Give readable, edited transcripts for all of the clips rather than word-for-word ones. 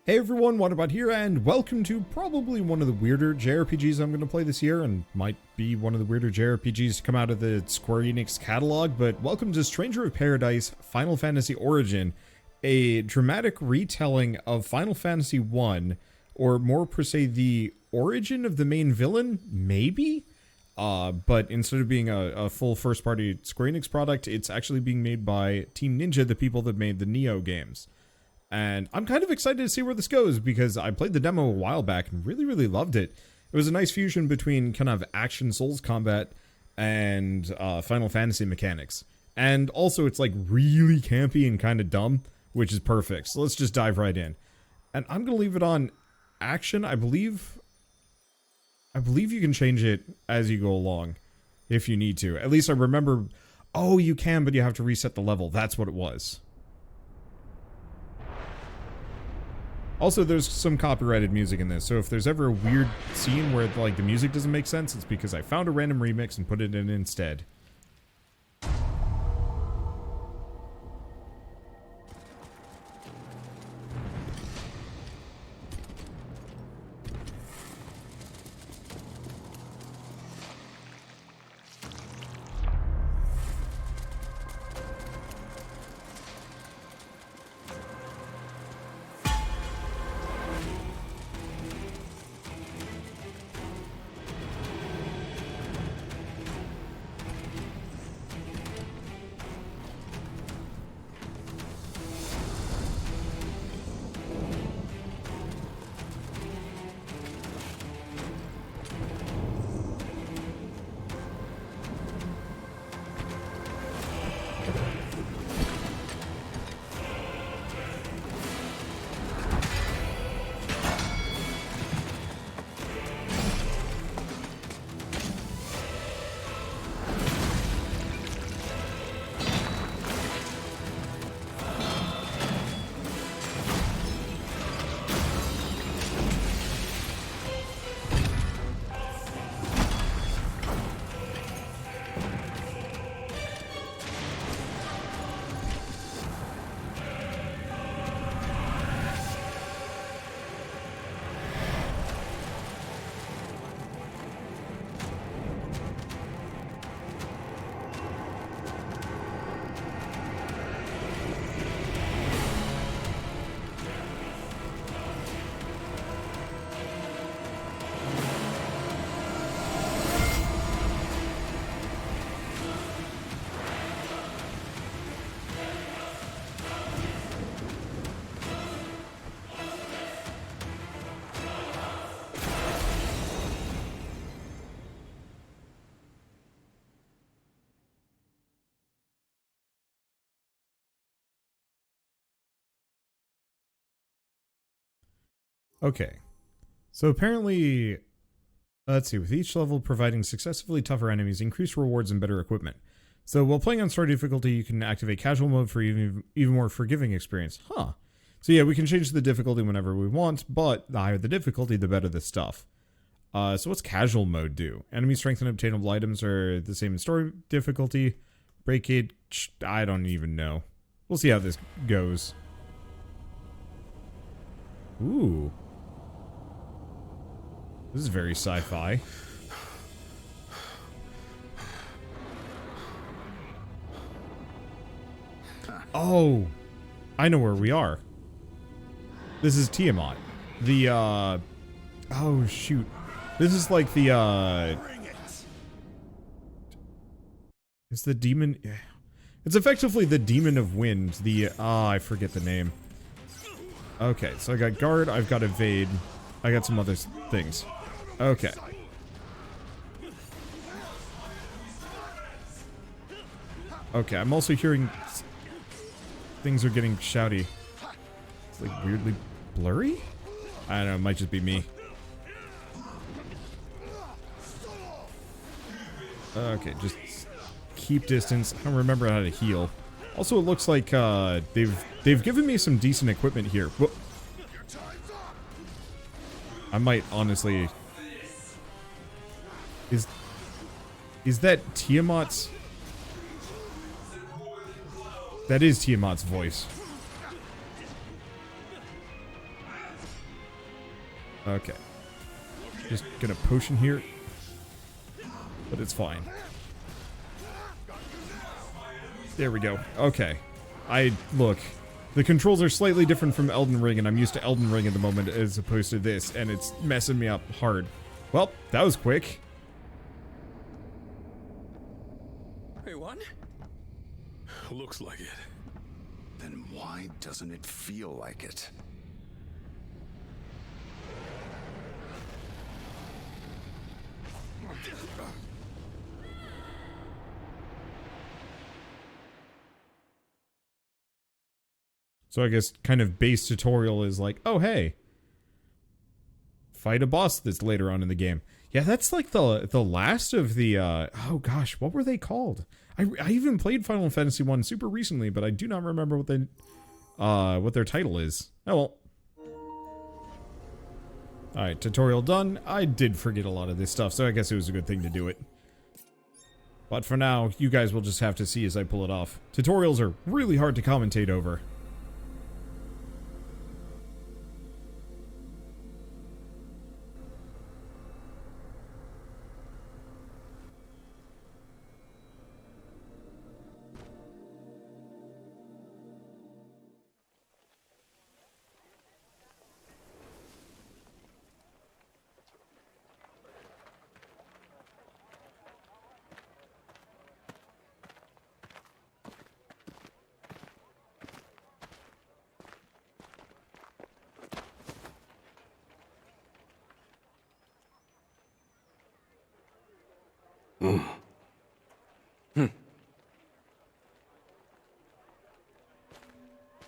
Hey everyone, Wanderbot here, and welcome to probably one of the weirder JRPGs I'm going to play this year, and might be one of the weirder JRPGs to come out of the Square Enix catalog, but welcome to Stranger of Paradise Final Fantasy Origin, a dramatic retelling of Final Fantasy I, or more per se, the origin of the main villain, maybe? But instead of being a full first-party Square Enix product, it's actually being made by Team Ninja, the people that made the Neo games. And I'm kind of excited to see where this goes, because I played the demo a while back and really loved it. It was a nice fusion between kind of action Souls combat and Final Fantasy mechanics. And also it's like really campy and kind of dumb, which is perfect. So let's just dive right in. And I'm going to leave it on action. I believe you can change it as you go along if you need to. At least I remember, oh, you can, but you have to reset the level. That's what it was. Also, there's some copyrighted music in this, so if there's ever a weird scene where, like, the music doesn't make sense, it's because I found a random remix and put it in instead. Okay, so apparently, let's see, with each level providing successively tougher enemies, increased rewards and better equipment. So while playing on story difficulty, you can activate casual mode for even more forgiving experience. Huh. So yeah, we can change the difficulty whenever we want, but the higher the difficulty, the better the stuff. So what's casual mode do? Enemy strength and obtainable items are the same in story difficulty. Breakade, I don't even know. We'll see how this goes. Ooh. This is very sci-fi. Oh, I know where we are. This is Tiamat. The, oh, shoot. This is like the, it's the demon... It's effectively the demon of wind. The, I forget the name. Okay, so I got guard, I've got evade. I got some other things. Okay. Okay, I'm also hearing things are getting shouty. It's like weirdly blurry? I don't know, it might just be me. Okay, just keep distance. I don't remember how to heal. Also, it looks like they've given me some decent equipment here. Whoa. I might honestly... Is that Tiamat's... That is Tiamat's voice. Okay. Just gonna potion here. But it's fine. There we go. Okay. Look. The controls are slightly different from Elden Ring, and I'm used to Elden Ring at the moment as opposed to this, and it's messing me up hard. Well, that was quick. We won? Looks like it. Then why doesn't it feel like it? So I guess kind of base tutorial is like, oh hey, fight a boss that's later on in the game. Yeah, that's like the last of the oh gosh, what were they called? I even played Final Fantasy 1 super recently, but I do not remember what their title is. Oh well. Alright, tutorial done. I did forget a lot of this stuff, so I guess it was a good thing to do it. But for now, you guys will just have to see as I pull it off. Tutorials are really hard to commentate over.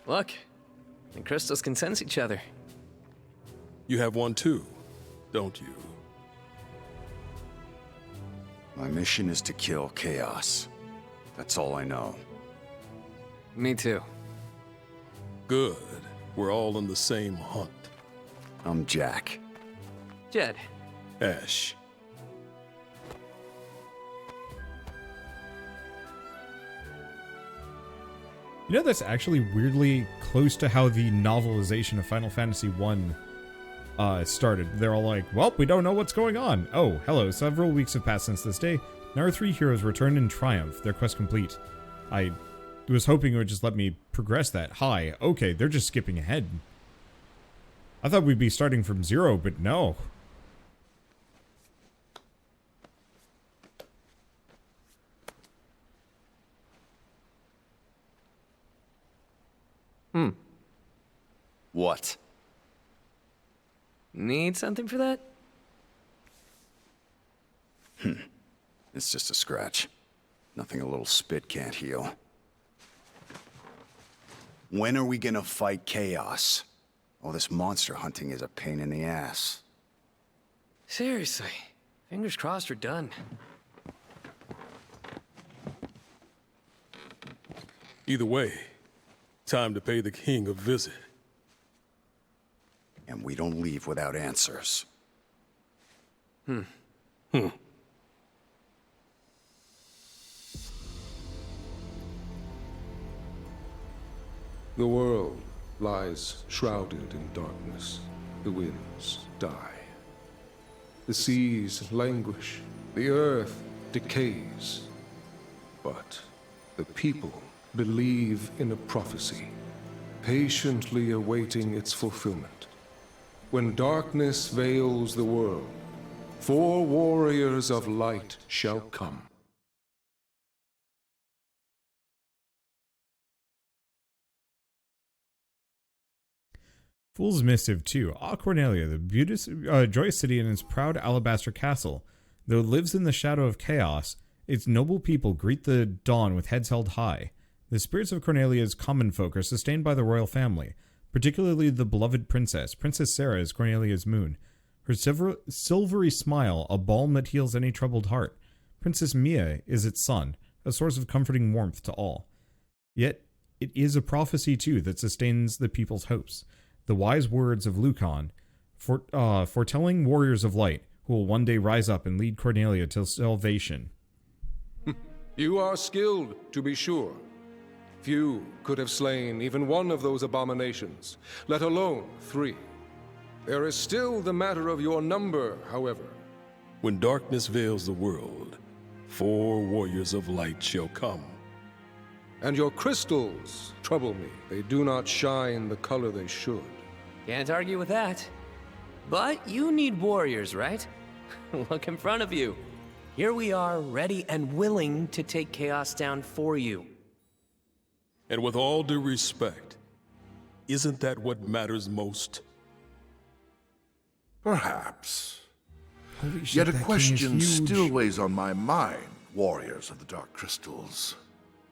Look, the crystals can sense each other. You have one too, don't you? My mission is to kill Chaos. That's all I know. Me too. Good. We're all on the same hunt. I'm Jack. Jed. Ash. You know, that's actually weirdly close to how the novelization of Final Fantasy 1 started. They're all like, well, we don't know what's going on. Oh, hello, several weeks have passed since this day. Now our three heroes returned in triumph, their quest complete. I was hoping it would just let me progress that. Hi, okay, they're just skipping ahead. I thought we'd be starting from zero, but no. What? Need something for that? It's just a scratch. Nothing a little spit can't heal. When are we gonna fight Chaos? All this monster hunting is a pain in the ass. Seriously. Fingers crossed we're done. Either way, time to pay the king a visit. And we don't leave without answers. The world lies shrouded in darkness. The winds die. The seas languish. The earth decays. But the people believe in a prophecy, patiently awaiting its fulfillment. When darkness veils the world, 4 warriors of light shall come. Fool's Missive 2. Ah, Cornelia, the joyous city and its proud alabaster castle. Though it lives in the shadow of chaos, its noble people greet the dawn with heads held high. The spirits of Cornelia's common folk are sustained by the royal family, particularly the beloved princess. Princess Sarah is Cornelia's moon. Her silvery smile, a balm that heals any troubled heart. Princess Mia is its sun, a source of comforting warmth to all. Yet, it is a prophecy too that sustains the people's hopes. The wise words of Lucan, foretelling warriors of light who will one day rise up and lead Cornelia to salvation. You are skilled, to be sure. Few could have slain even one of those abominations, let alone 3. There is still the matter of your number, however. When darkness veils the world, 4 warriors of light shall come. And your crystals trouble me. They do not shine the color they should. Can't argue with that. But you need warriors, right? Look in front of you. Here we are, ready and willing to take chaos down for you. And with all due respect, isn't that what matters most? Perhaps. Holy shit, Yet a that king is question huge. still weighs on my mind, warriors of the Dark Crystals.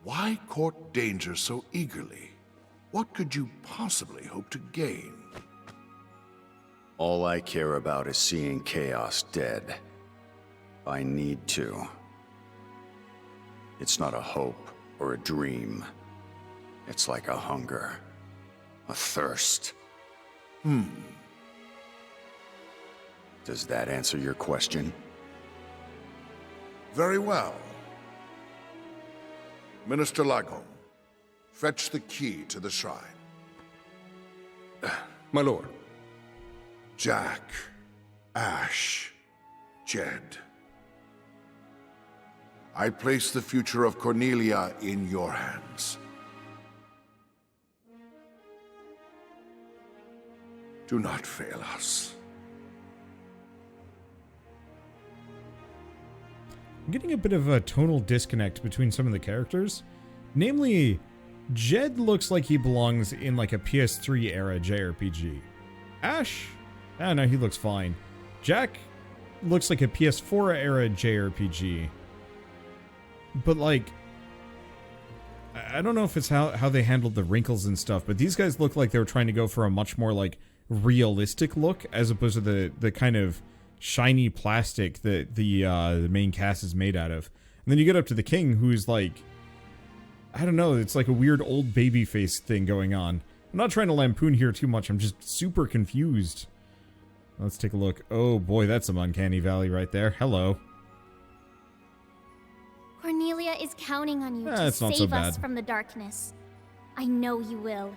Why court danger so eagerly? What could you possibly hope to gain? All I care about is seeing Chaos dead. I need to. It's not a hope or a dream. It's like a hunger, a thirst. Does that answer your question? Very well. Minister Lagom, fetch the key to the shrine. My lord. Jack, Ash, Jed. I place the future of Cornelia in your hands. Do not fail us. I'm getting a bit of a tonal disconnect between some of the characters. Namely, Jed looks like he belongs in like a PS3 era JRPG. Ash? I don't know, he looks fine. Jack looks like a PS4 era JRPG. But like, I don't know if it's how they handled the wrinkles and stuff, but these guys look like they were trying to go for a much more like realistic look as opposed to the kind of shiny plastic that the main cast is made out of. And then you get up to the king, who's like, I don't know, it's like a weird old baby face thing going on. I'm not trying to lampoon here too much, I'm just super confused. Let's take a look. Oh boy, that's some uncanny valley right there. Hello. Cornelia is counting on you to It's not so save us bad. from the darkness. I know you will.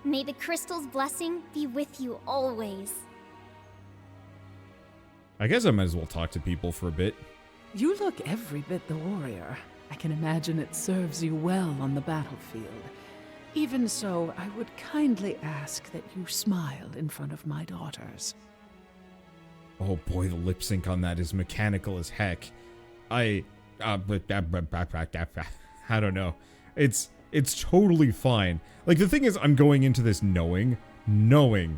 May the crystal's blessing be with you always. I guess I might as well talk to people for a bit. You look every bit the warrior. I can imagine it serves you well on the battlefield. Even so, I would kindly ask that you smile in front of my daughters. Oh boy, the lip sync on that is mechanical as heck. I don't know. It's totally fine. Like, the thing is, I'm going into this knowing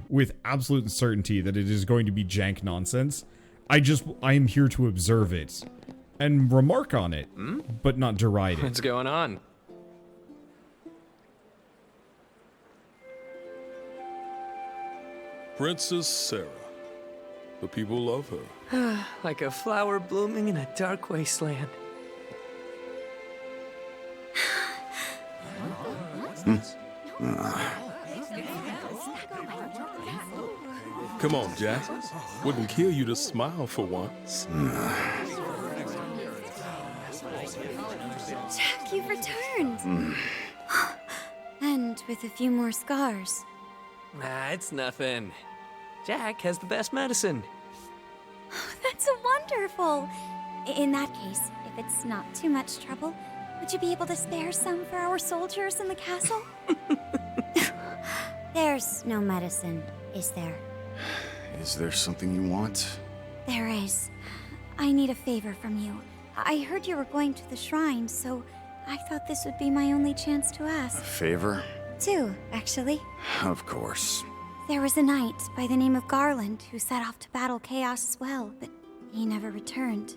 with absolute certainty that it is going to be jank nonsense. I am here to observe it and remark on it, but not deride it. What's going on? Princess Sarah. The people love her. Like a flower blooming in a dark wasteland. Come on, Jack. Wouldn't kill you to smile for once. Jack, you've returned. And with a few more scars. Nah, it's nothing. Jack has the best medicine. That's wonderful. In that case, if it's not too much trouble, would you be able to spare some for our soldiers in the castle? There's no medicine, is there? Is there something you want? There is. I need a favor from you. I heard you were going to the shrine, so I thought this would be my only chance to A ask. favor? Two, actually. Of course. There was a knight by the name of Garland who set off to battle Chaos as well, but he never returned.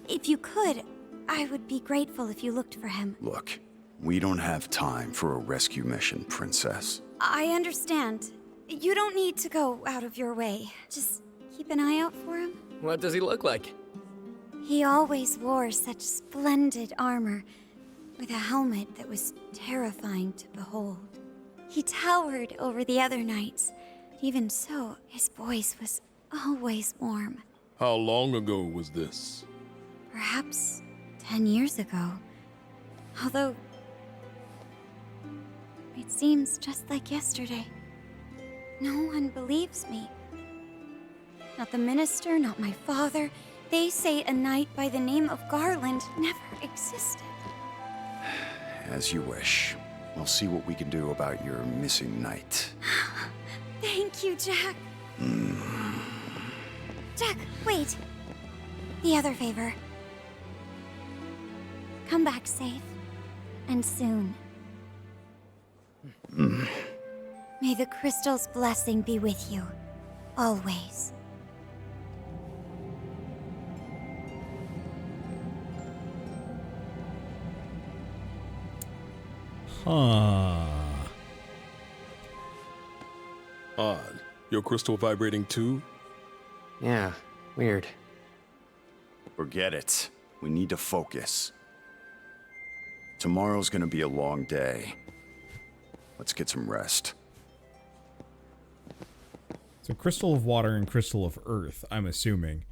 If you could, I would be grateful if you looked for him. Look, we don't have time for a rescue mission, Princess. I understand. You don't need to go out of your way. Just keep an eye out for him. What does he look like? He always wore such splendid armor, with a helmet that was terrifying to behold. He towered over the other knights. Even so, his voice was always warm. How long ago was this? Perhaps 10 years ago. Although, it seems just like yesterday. No one believes me. Not the minister, not my father. They say a knight by the name of Garland never existed. As you wish. We'll see what we can do about your missing knight. Thank you, Jack. Jack, wait. The other favor. Come back safe. And soon. May the crystal's blessing be with you. Always. Huh. Odd. Your crystal vibrating too? Yeah, weird. Forget it. We need to focus. Tomorrow's gonna be a long day. Let's get some rest. So crystal of water and crystal of earth, I'm assuming.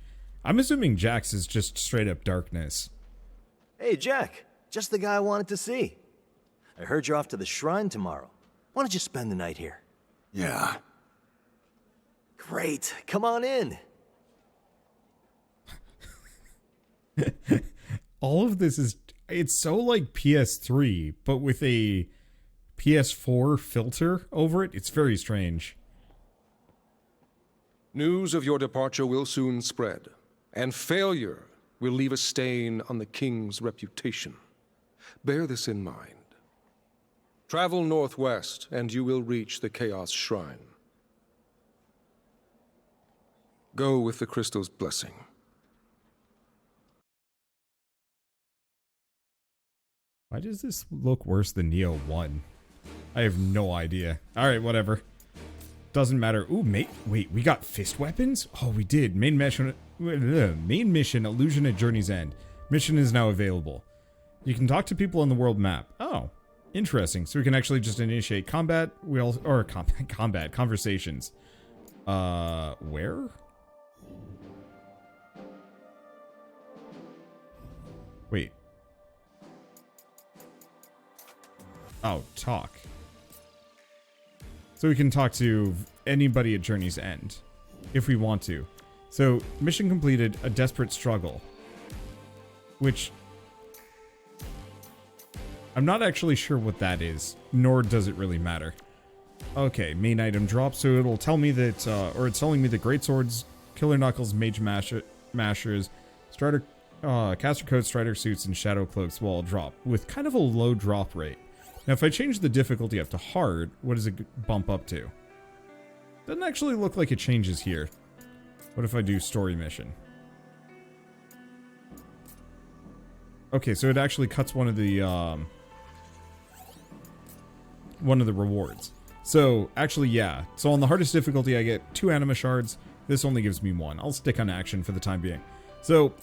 I'm assuming Jax is just straight up darkness. Hey, Jack. Just the guy I wanted to see. I heard you're off to the shrine tomorrow. Why don't you spend the night here? Yeah. Great. Come on in. All of this is... It's so like PS3, but with a PS4 filter over it. It's very strange. News of your departure will soon spread, and failure will leave a stain on the king's reputation. Bear this in mind. Travel northwest, and you will reach the Chaos Shrine. Go with the crystal's blessing. Why does this look worse than Neo 1? I have no idea. Alright, whatever. Doesn't matter. Ooh, wait, we got fist weapons? Oh, we did. Main mission, Illusion at Journey's End. Mission is now available. You can talk to people on the world map. Oh, interesting. So we can actually just initiate combat. Combat conversations. Where? Wait. Oh, talk. So we can talk to anybody at Journey's End, if we want to. So, mission completed, a desperate struggle. Which... I'm not actually sure what that is, nor does it really matter. Okay, main item drop, so it'll tell me that, or it's telling me that Greatswords, Killer Knuckles, Mage Mashers, Strider, Caster Coat, Strider Suits, and Shadow Cloaks will all drop, with kind of a low drop rate. Now, if I change the difficulty up to hard, what does it bump up to? Doesn't actually look like it changes here. What if I do story mission? Okay, so it actually cuts one of the rewards. So, actually, yeah. So on the hardest difficulty, I get 2 anima shards. This only gives me 1. I'll stick on action for the time being. So,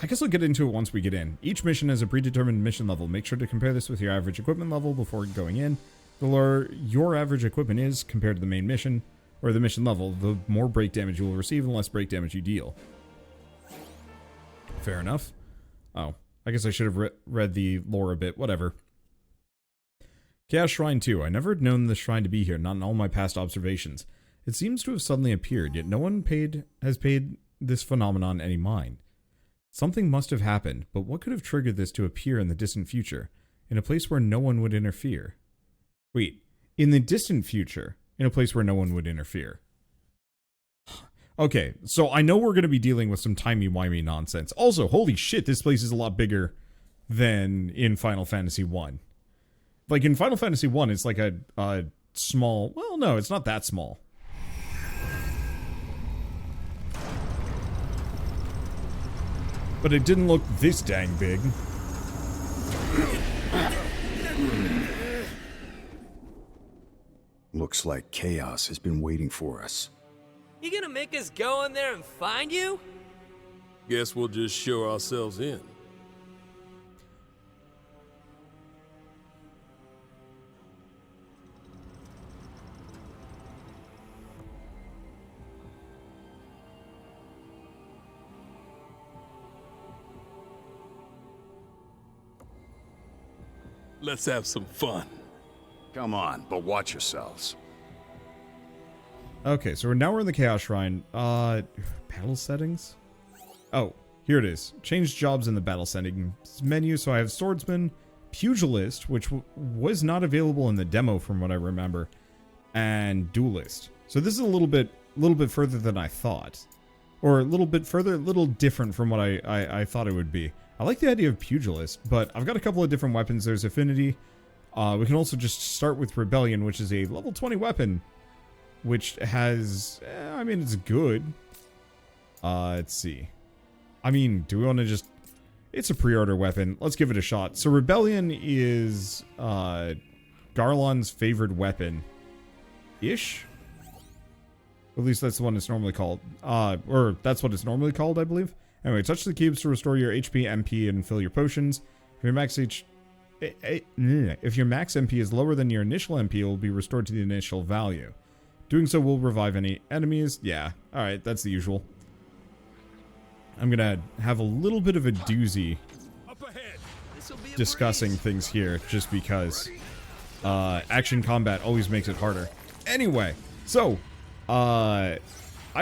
I guess I'll get into it once we get in. Each mission has a predetermined mission level. Make sure to compare this with your average equipment level before going in. The lower your average equipment is compared to the main mission, or the mission level, the more break damage you will receive and less break damage you deal. Fair enough. Oh, I guess I should have read the lore a bit. Whatever. Chaos Shrine 2. I never had known this shrine to be here, not in all my past observations. It seems to have suddenly appeared, yet no one has paid this phenomenon any mind. Something must have happened, but what could have triggered this to appear in the distant future, in a place where no one would interfere? Wait, in the distant future, in a place where no one would interfere. Okay, so I know we're going to be dealing with some timey-wimey nonsense. Also, holy shit, this place is a lot bigger than in Final Fantasy 1. Like, in Final Fantasy 1, it's like a small... Well, no, it's not that small. But it didn't look this dang big. Looks like chaos has been waiting for us. You gonna make us go in there and find you? Guess we'll just show ourselves in. Let's have some fun. Come on, but watch yourselves. Okay, so now we're in the Chaos Shrine. Battle settings? Oh, here it is. Change jobs in the battle settings menu. So I have Swordsman, Pugilist, which was not available in the demo from what I remember, and Duelist. So this is a little bit further than I thought. Or a little bit further, a little different from what I thought it would be. I like the idea of Pugilist, but I've got a couple of different weapons. There's Affinity. We can also just start with Rebellion, which is a level 20 weapon, which has, I mean, it's good. Let's see. I mean, do we want to just... It's a pre-order weapon. Let's give it a shot. So Rebellion is Garland's favorite weapon-ish? At least that's the one it's normally called. Or that's what it's normally called, I believe. Anyway, touch the cubes to restore your HP, MP, and fill your potions. If your max MP is lower than your initial MP, it will be restored to the initial value. Doing so will revive any enemies. Yeah, alright, that's the usual. I'm gonna have a little bit of a doozy discussing things here, just because action combat always makes it harder. Anyway, so, I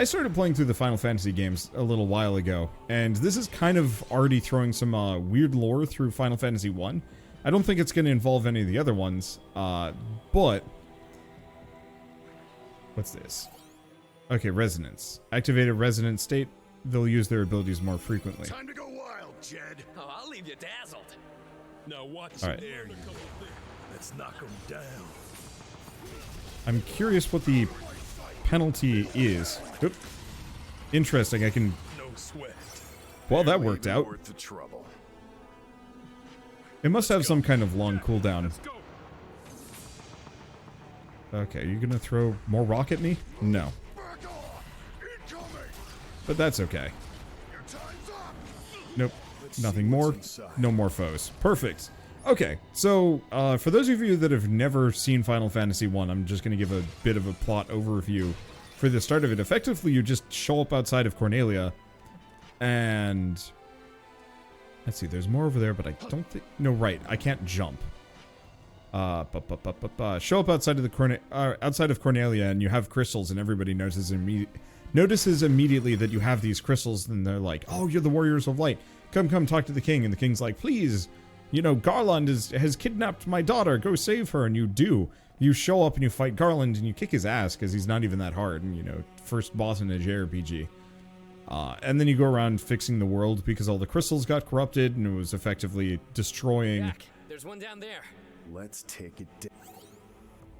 started playing through the Final Fantasy games a little while ago, and this is kind of already throwing some weird lore through Final Fantasy 1. I don't think it's going to involve any of the other ones, but... What's this? Okay, Resonance. Activated Resonance state, they'll use their abilities more frequently. Time to go wild, Jed. Oh, I'll leave you dazzled. Now watch All right. there. Let's knock him down. I'm curious what the penalty is. Oop. Interesting, I can... No sweat. Well, that worked out. Worth the trouble. It must have some kind of long cooldown. Okay, are you gonna throw more rock at me? No. But that's okay. Nope. Nothing more. No more foes. Perfect. Okay, so for those of you that have never seen Final Fantasy 1, I'm just going to give a bit of a plot overview for the start of it. Effectively, you just show up outside of Cornelia, and... Let's see, there's more over there, but I don't think... No, right, I can't jump. Show up outside of Cornelia, and you have crystals, and everybody notices immediately that you have these crystals, and they're like, oh, you're the Warriors of Light. Come, talk to the king. And the king's like, please, you know, Garland has kidnapped my daughter. Go save her. And you do. You show up and you fight Garland, and you kick his ass, because he's not even that hard. And, you know, first boss in a JRPG. And then you go around fixing the world, because all the crystals got corrupted, and it was effectively destroying... Jack, there's one down there. Let's take it down.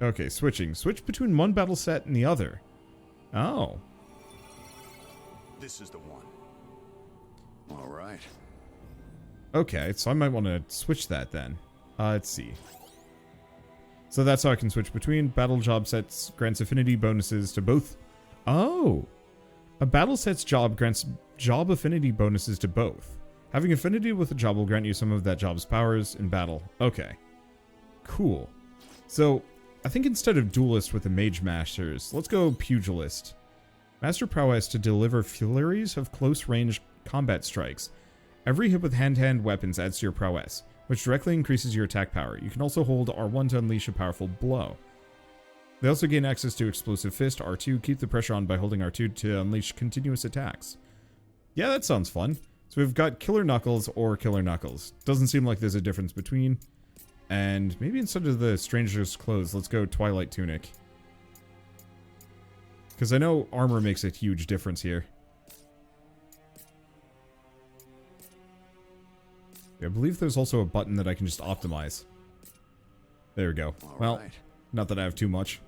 Okay, switching. Switch between one battle set and the other. Oh. This is the one. All right. Okay, so I might want to switch that then. Let's see. So that's how I can switch between. Battle job sets grants affinity bonuses to both. Oh. A battle set's job grants job affinity bonuses to both. Having affinity with a job will grant you some of that job's powers in battle. Okay. Cool. So, I think instead of Duelist with the Mage Masters, let's go Pugilist. Master prowess to deliver flurries of close-range combat strikes. Every hit with hand-to-hand weapons adds to your prowess, which directly increases your attack power. You can also hold R1 to unleash a powerful blow. They also gain access to Explosive Fist, R2, keep the pressure on by holding R2 to unleash continuous attacks. Yeah, that sounds fun. So we've got Killer Knuckles or Killer Knuckles. Doesn't seem like there's a difference between. And maybe instead of the Stranger's Clothes, let's go Twilight Tunic. Because I know armor makes a huge difference here. I believe there's also a button that I can just optimize. There we go. Well, not that I have too much.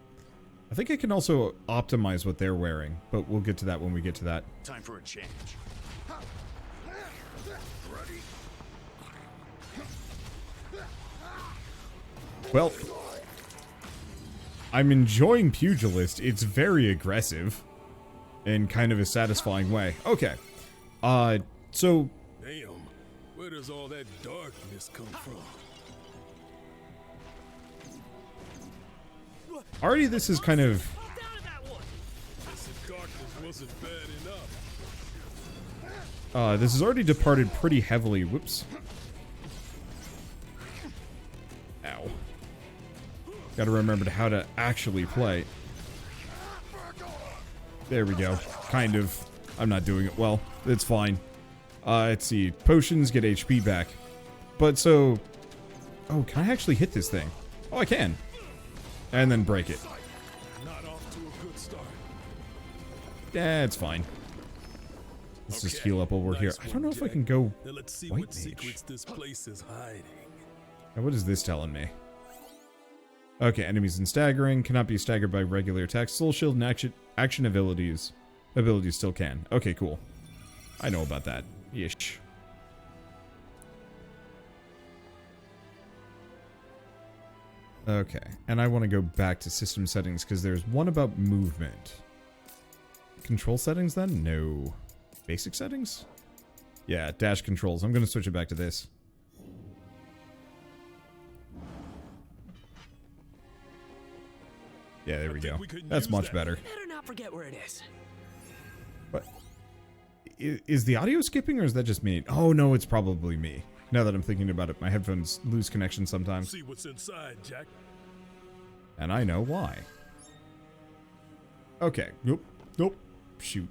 I think I can also optimize what they're wearing, but we'll get to that when we get to that. Time for a change. Well, I'm enjoying Pugilist. It's very aggressive in kind of a satisfying way. Okay. So... Damn, where does all that darkness come from? Already this is kind of... This darkness wasn't bad enough. This has already departed pretty heavily. Whoops. Ow. Gotta remember how to actually play. There we go. Kind of. I'm not doing it well. It's fine. Let's see. Potions get HP back. But so... Oh, can I actually hit this thing? Oh, I can. And then break it. Yeah, it's fine. Let's just heal up over here. I don't know if I can go White Mage. Now, what is this telling me? Okay, enemies in staggering. Cannot be staggered by regular attacks. Soul Shield and action abilities. Abilities still can. Okay, cool. I know about that. Ish. Okay, and I want to go back to system settings because there's one about movement. Control settings then? No. Basic settings? Yeah, dash controls. I'm going to switch it back to this. Yeah, there we go. That's much better. Better not forget where it is. What? Is the audio skipping or is that just me? Oh no, it's probably me. Now that I'm thinking about it, my headphones lose connection sometimes. See what's inside, Jack. And I know why. Okay. Nope. Nope. Shoot.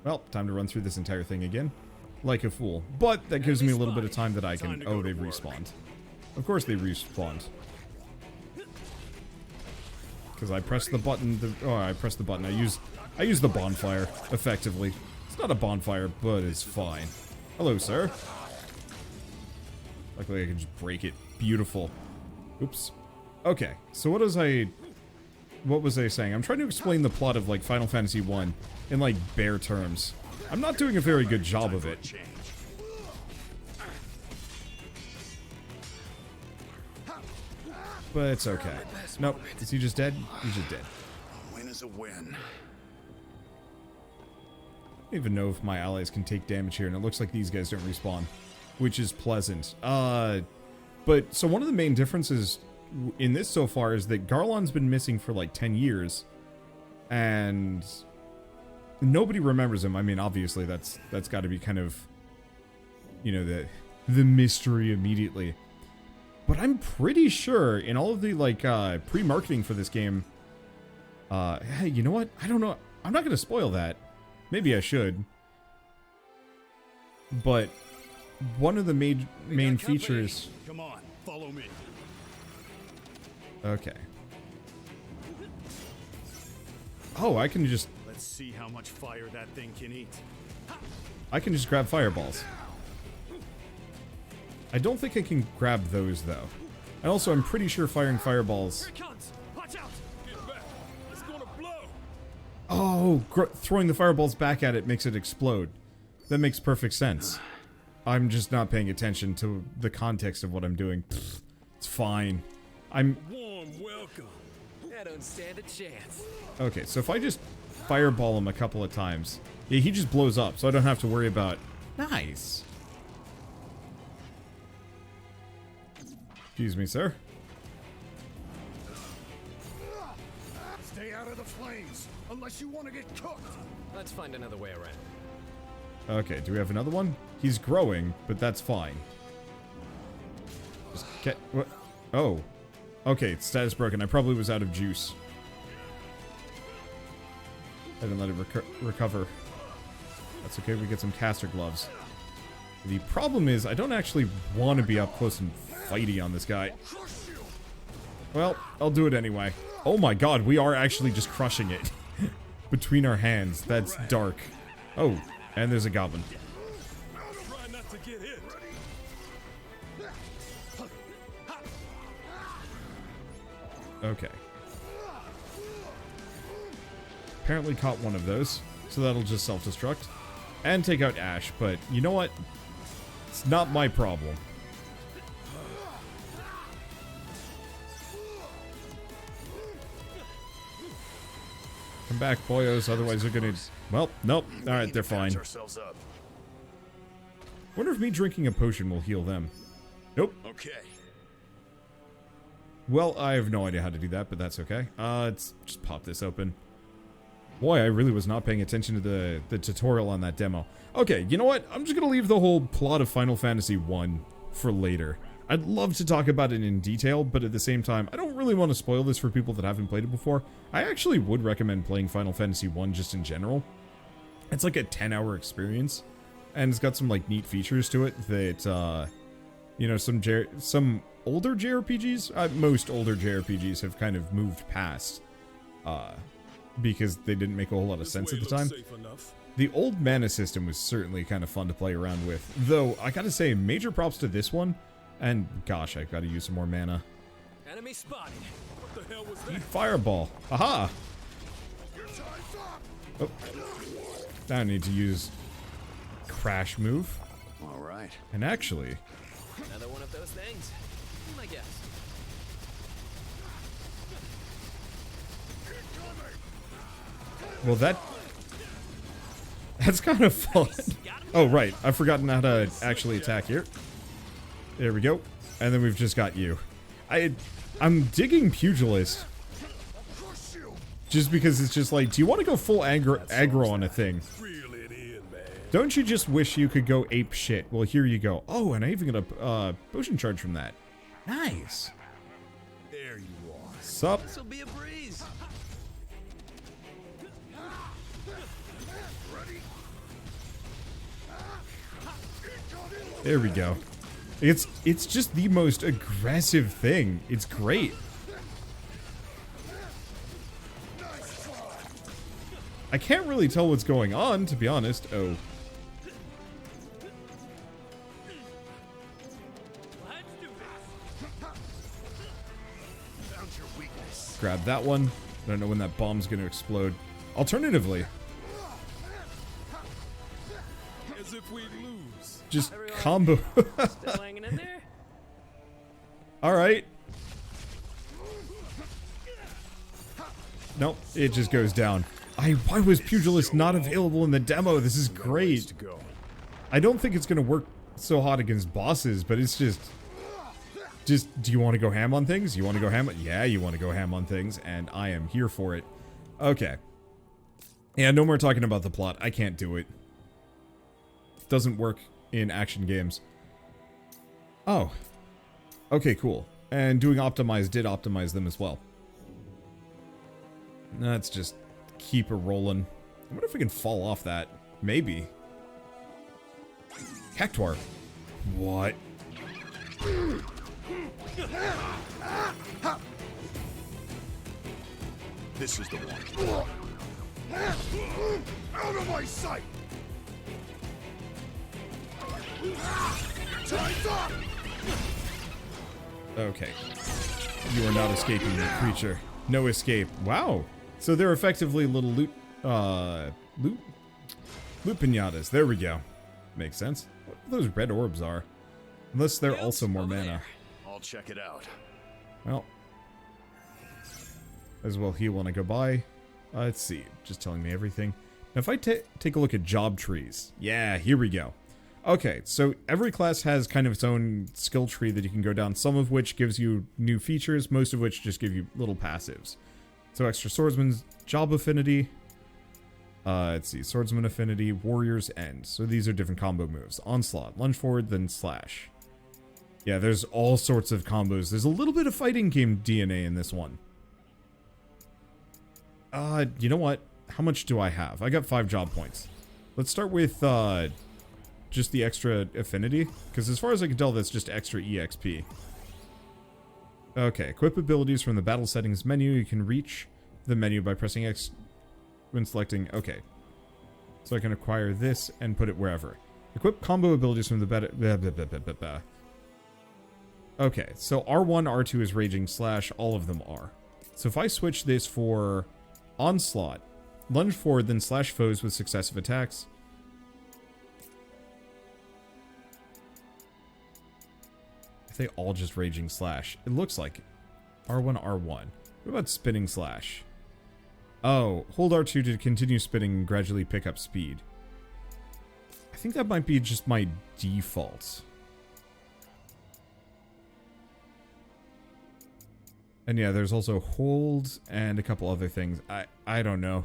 Well, time to run through this entire thing again. Like a fool. But that gives me a little bit of time that I can... Oh, they've respawned. Of course they respawned. Because I pressed the button... Oh, I pressed the button. I use the bonfire, effectively. It's not a bonfire, but it's fine. Hello, sir. Luckily I can just break it. Beautiful. Oops. Okay, so what was I saying? I'm trying to explain the plot of, like, Final Fantasy 1 in, like, bare terms. I'm not doing a very good job of it. But it's okay. Nope. Is he just dead? He's just dead. A win is a win. I don't even know if my allies can take damage here, and it looks like these guys don't respawn, which is pleasant. But, so one of the main differences in this so far is that Garlon's been missing for like 10 years, and nobody remembers him. I mean, obviously that's got to be kind of, you know, the mystery immediately. But I'm pretty sure in all of the, like, pre-marketing for this game, hey, you know what? I don't know. I'm not going to spoil that. Maybe I should. But one of the main features... Come on, follow me. Okay. Oh, I can just... Let's see how much fire that thing can eat. I can just grab fireballs. I don't think I can grab those, though. And also, I'm pretty sure firing fireballs... Here it comes! Watch out! Get back! It's gonna blow! Oh, throwing the fireballs back at it makes it explode. That makes perfect sense. I'm just not paying attention to the context of what I'm doing. Pfft, it's fine. Warm welcome. I don't stand a chance. Okay, so if I just fireball him a couple of times... Yeah, he just blows up, so I don't have to worry about... Nice. Excuse me, sir. Stay out of the flames, unless you want to get cooked. Let's find another way around. Okay, do we have another one? He's growing, but that's fine. Just get... What? Oh. Okay, status broken. I probably was out of juice. I didn't let it recover. That's okay, we get some caster gloves. The problem is, I don't actually want to be up close and fighty on this guy. Well, I'll do it anyway. Oh my god, we are actually just crushing it. Between our hands. That's dark. Oh, and there's a goblin. Try not to get hit. Okay. Apparently caught one of those, so that'll just self-destruct. And take out Ash, but you know what? It's not my problem. Come back, boyos, otherwise they're gonna... Well, nope. Alright, they're fine. Wonder if me drinking a potion will heal them. Nope. Okay. Well, I have no idea how to do that, but that's okay. Let's just pop this open. Boy, I really was not paying attention to the tutorial on that demo. Okay, you know what? I'm just gonna leave the whole plot of Final Fantasy 1 for later. I'd love to talk about it in detail, but at the same time, I don't really want to spoil this for people that haven't played it before. I actually would recommend playing Final Fantasy 1 just in general. It's like a 10-hour experience, and it's got some like neat features to it that, you know, some older JRPGs, most older JRPGs have kind of moved past, because they didn't make a whole lot of sense at the time. The old mana system was certainly kind of fun to play around with, though I gotta say, major props to this one, and gosh, I gotta use some more mana. Enemy spotted. What the hell was that? Fireball. Aha! Oh. Now I need to use crash move. All right. And actually, Another one of those things. I guess. well, that's kind of fun. Oh, right. I've forgotten how to actually attack here. There we go. And then we've just got you. I'm digging Pugilist. Just because it's just like, do you want to go full aggro on a thing? Don't you just wish you could go ape shit? Well, here you go. Oh, and I even got a potion charge from that. Nice. There you are. Sup? This'll be a breeze. There we go. It's just the most aggressive thing. It's great. I can't really tell what's going on, to be honest. Oh. Grab that one. I don't know when that bomb's gonna explode. Alternatively, As if we lose. just combo. Still hanging in there? Alright. Nope, it just goes down. Why was Pugilist not available in the demo? This is great. I don't think it's gonna work so hot against bosses, but it's just, do you want to go ham on things? You want to go ham? Yeah, you want to go ham on things, and I am here for it. Okay. Yeah, no more talking about the plot. I can't do it. It doesn't work in action games. Oh. Okay, cool. And doing optimize did optimize them as well. Let's just keep it rolling. I wonder if we can fall off that. Maybe. Cactuar. What? This is the one. Out of my sight! Time's up! Okay. You are not escaping, you creature. No escape. Wow. So they're effectively little loot pinatas. There we go. Makes sense. What those red orbs are. Unless they're also more mana. I'll check it out. Well. As well heal when I go by. Let's see. Just telling me everything. Now if I take a look at job trees. Yeah, here we go. Okay, so every class has kind of its own skill tree that you can go down, some of which gives you new features, most of which just give you little passives. So extra swordsman's job affinity. Let's see, swordsman affinity, warrior's end. So these are different combo moves. Onslaught, lunge forward, then slash. Yeah, there's all sorts of combos. There's a little bit of fighting game DNA in this one. You know what? How much do I have? I got 5 job points. Let's start with, just the extra affinity, because as far as I can tell, that's just extra EXP. Okay, equip abilities from the battle settings menu. You can reach the menu by pressing X when selecting. Okay, so I can acquire this and put it wherever. Equip combo abilities from the battle. Okay, so R1, R2 is raging slash. All of them are. So if I switch this for onslaught, lunge forward, then slash foes with successive attacks. They all just raging slash. It looks like it. R1, R1. What about spinning slash? Oh, hold R2 to continue spinning and gradually pick up speed. I think that might be just my default. And yeah, there's also hold and a couple other things. I don't know.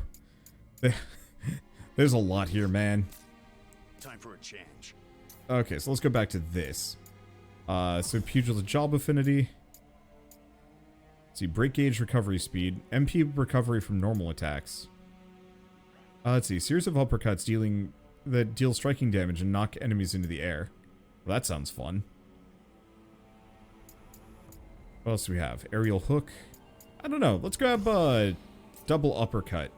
There's a lot here, man. Time for a change. Okay, so let's go back to this. So Pugilist Job Affinity. Let's see, break gauge recovery speed, MP recovery from normal attacks. Let's see, series of uppercuts that deal striking damage and knock enemies into the air. Well, that sounds fun. What else do we have? Aerial hook. I don't know. Let's grab double uppercut.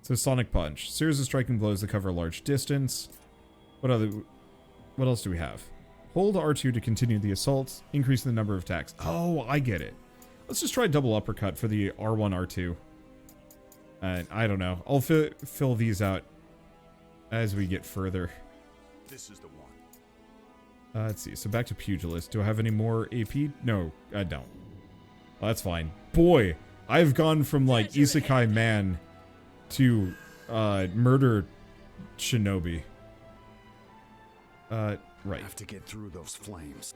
So Sonic Punch, series of striking blows that cover a large distance. What else do we have? Hold R2 to continue the assault, increasing the number of attacks. Oh, I get it. Let's just try double uppercut for the R1, R2. And I don't know. I'll fill these out as we get further. This is the one. Let's see. So back to Pugilist. Do I have any more AP? No, I don't. Well, that's fine. Boy, I've gone from like Isekai Man to murder shinobi. Right. Have to get through those flames.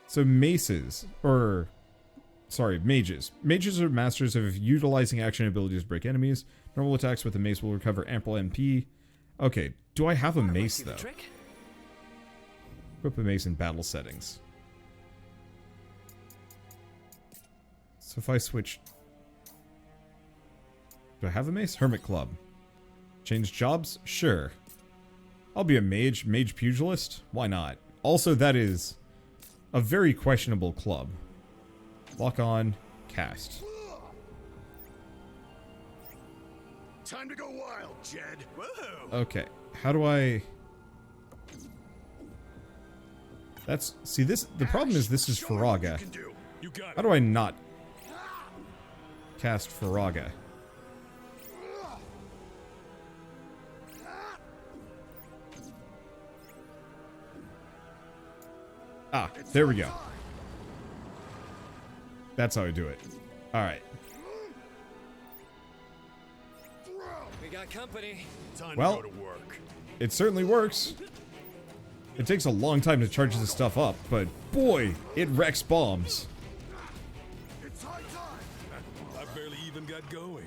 So mages, or sorry, mages. Mages are masters of utilizing action abilities to break enemies. Normal attacks with a mace will recover ample MP. Okay, do I have a mace though? Equip a mace in battle settings. So if I switch, do I have a mace? Hermit Club. Change jobs? Sure. I'll be a mage pugilist. Why not? Also, that is a very questionable club. Lock on, cast. Time to go wild, Jed. Whoa. Okay, how do I... That's... See, this... The problem is this is Faraga. How do I not cast Faraga? Ah, there we go. That's how I do it. Alright. We got company. Well, it certainly works. It takes a long time to charge this stuff up, but boy, it wrecks bombs. I barely even got going.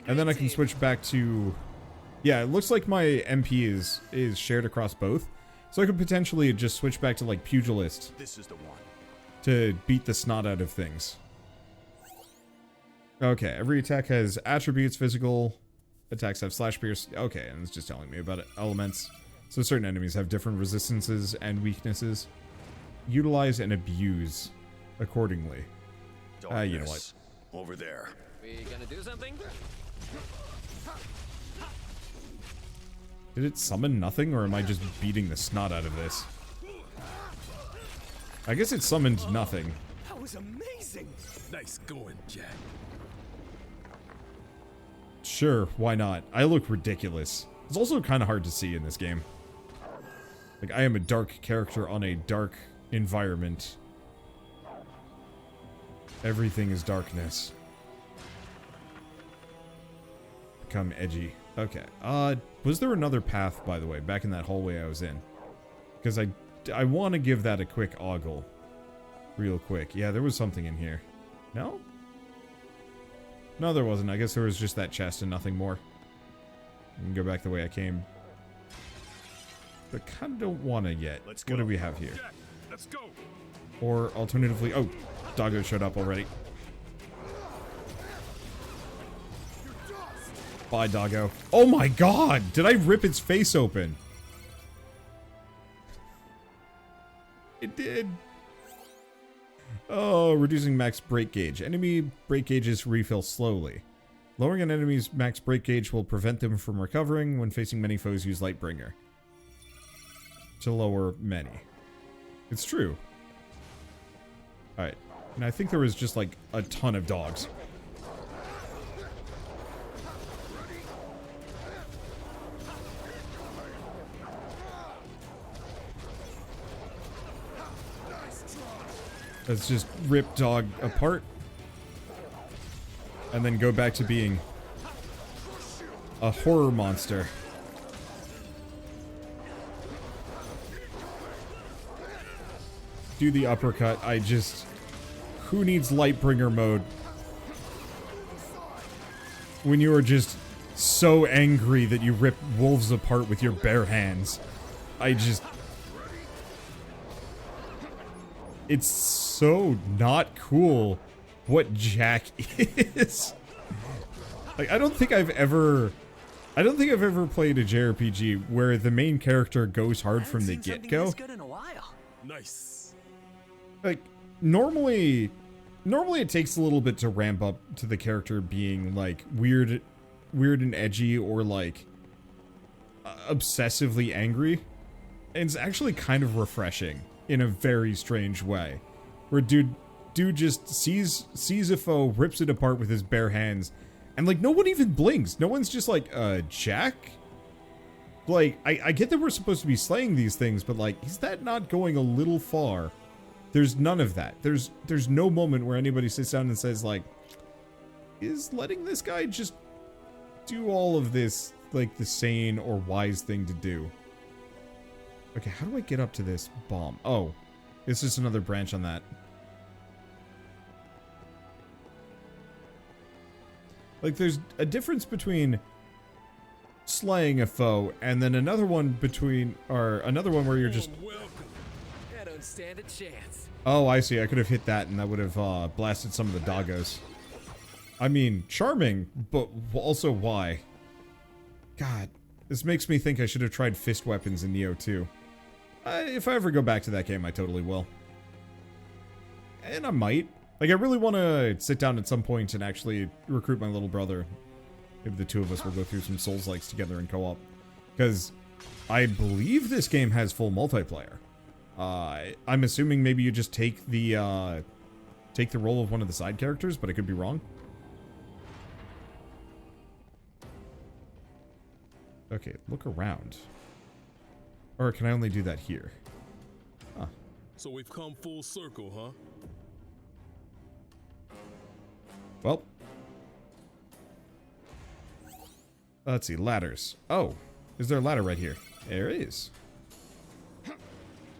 And then I can switch back to... Yeah, it looks like my MP is shared across both. So I could potentially just switch back to like Pugilist. This is the one. To beat the snot out of things. Okay, every attack has attributes, physical attacks have slash pierce. Okay, and it's just telling me about it. Elements. So certain enemies have different resistances and weaknesses. Utilize and abuse accordingly. You know what? Over there. We gonna do something? Did it summon nothing, or am I just beating the snot out of this? I guess it summoned nothing. That was amazing. Nice going, Jack. Sure, why not? I look ridiculous. It's also kind of hard to see in this game. Like, I am a dark character on a dark environment. Everything is darkness. Become edgy. Okay. Was there another path, by the way, back in that hallway I was in? Because I want to give that a quick ogle. Real quick. Yeah, there was something in here. No? No, there wasn't. I guess there was just that chest and nothing more. I can go back the way I came. But kind of don't want to yet. What do we have here? Let's go. Or alternatively... Oh, Doggo showed up already. Bye, Doggo. Oh my god! Did I rip its face open? It did. Oh, reducing max break gauge. Enemy break gauges refill slowly. Lowering an enemy's max break gauge will prevent them from recovering. When facing many foes, use Lightbringer to lower many. It's true. Alright. And I think there was just like a ton of dogs. Let's just rip dog apart. And then go back to being a horror monster. Do the uppercut. Who needs Lightbringer mode? When you are just so angry that you rip wolves apart with your bare hands. It's so not cool what Jack is. Like, I don't think I've ever played a JRPG where the main character goes hard from the get-go. Nice. Like, normally it takes a little bit to ramp up to the character being, like, weird and edgy, or, like, obsessively angry. And it's actually kind of refreshing in a very strange way. Where dude just sees a foe, rips it apart with his bare hands, and, like, no one even blinks. No one's just like, Jack? Like, I get that we're supposed to be slaying these things, but, like, is that not going a little far? There's none of that. There's no moment where anybody sits down and says, like, is letting this guy just do all of this, like, the sane or wise thing to do? Okay, how do I get up to this bomb? Oh, it's just another branch on that. Like, there's a difference between slaying a foe and then another one where you're just... I don't stand a chance. Oh, I see. I could have hit that and that would have blasted some of the doggos. I mean, charming, but also why? God, this makes me think I should have tried fist weapons in Neo 2. If I ever go back to that game, I totally will. And I might. Like, I really want to sit down at some point and actually recruit my little brother. Maybe the two of us will go through some Souls-likes together in co-op. Because I believe this game has full multiplayer. I'm assuming maybe you just take the role of one of the side characters, but I could be wrong. Okay, look around. Or can I only do that here? Huh. So we've come full circle, huh? Well. Let's see, ladders. Oh, is there a ladder right here? There is.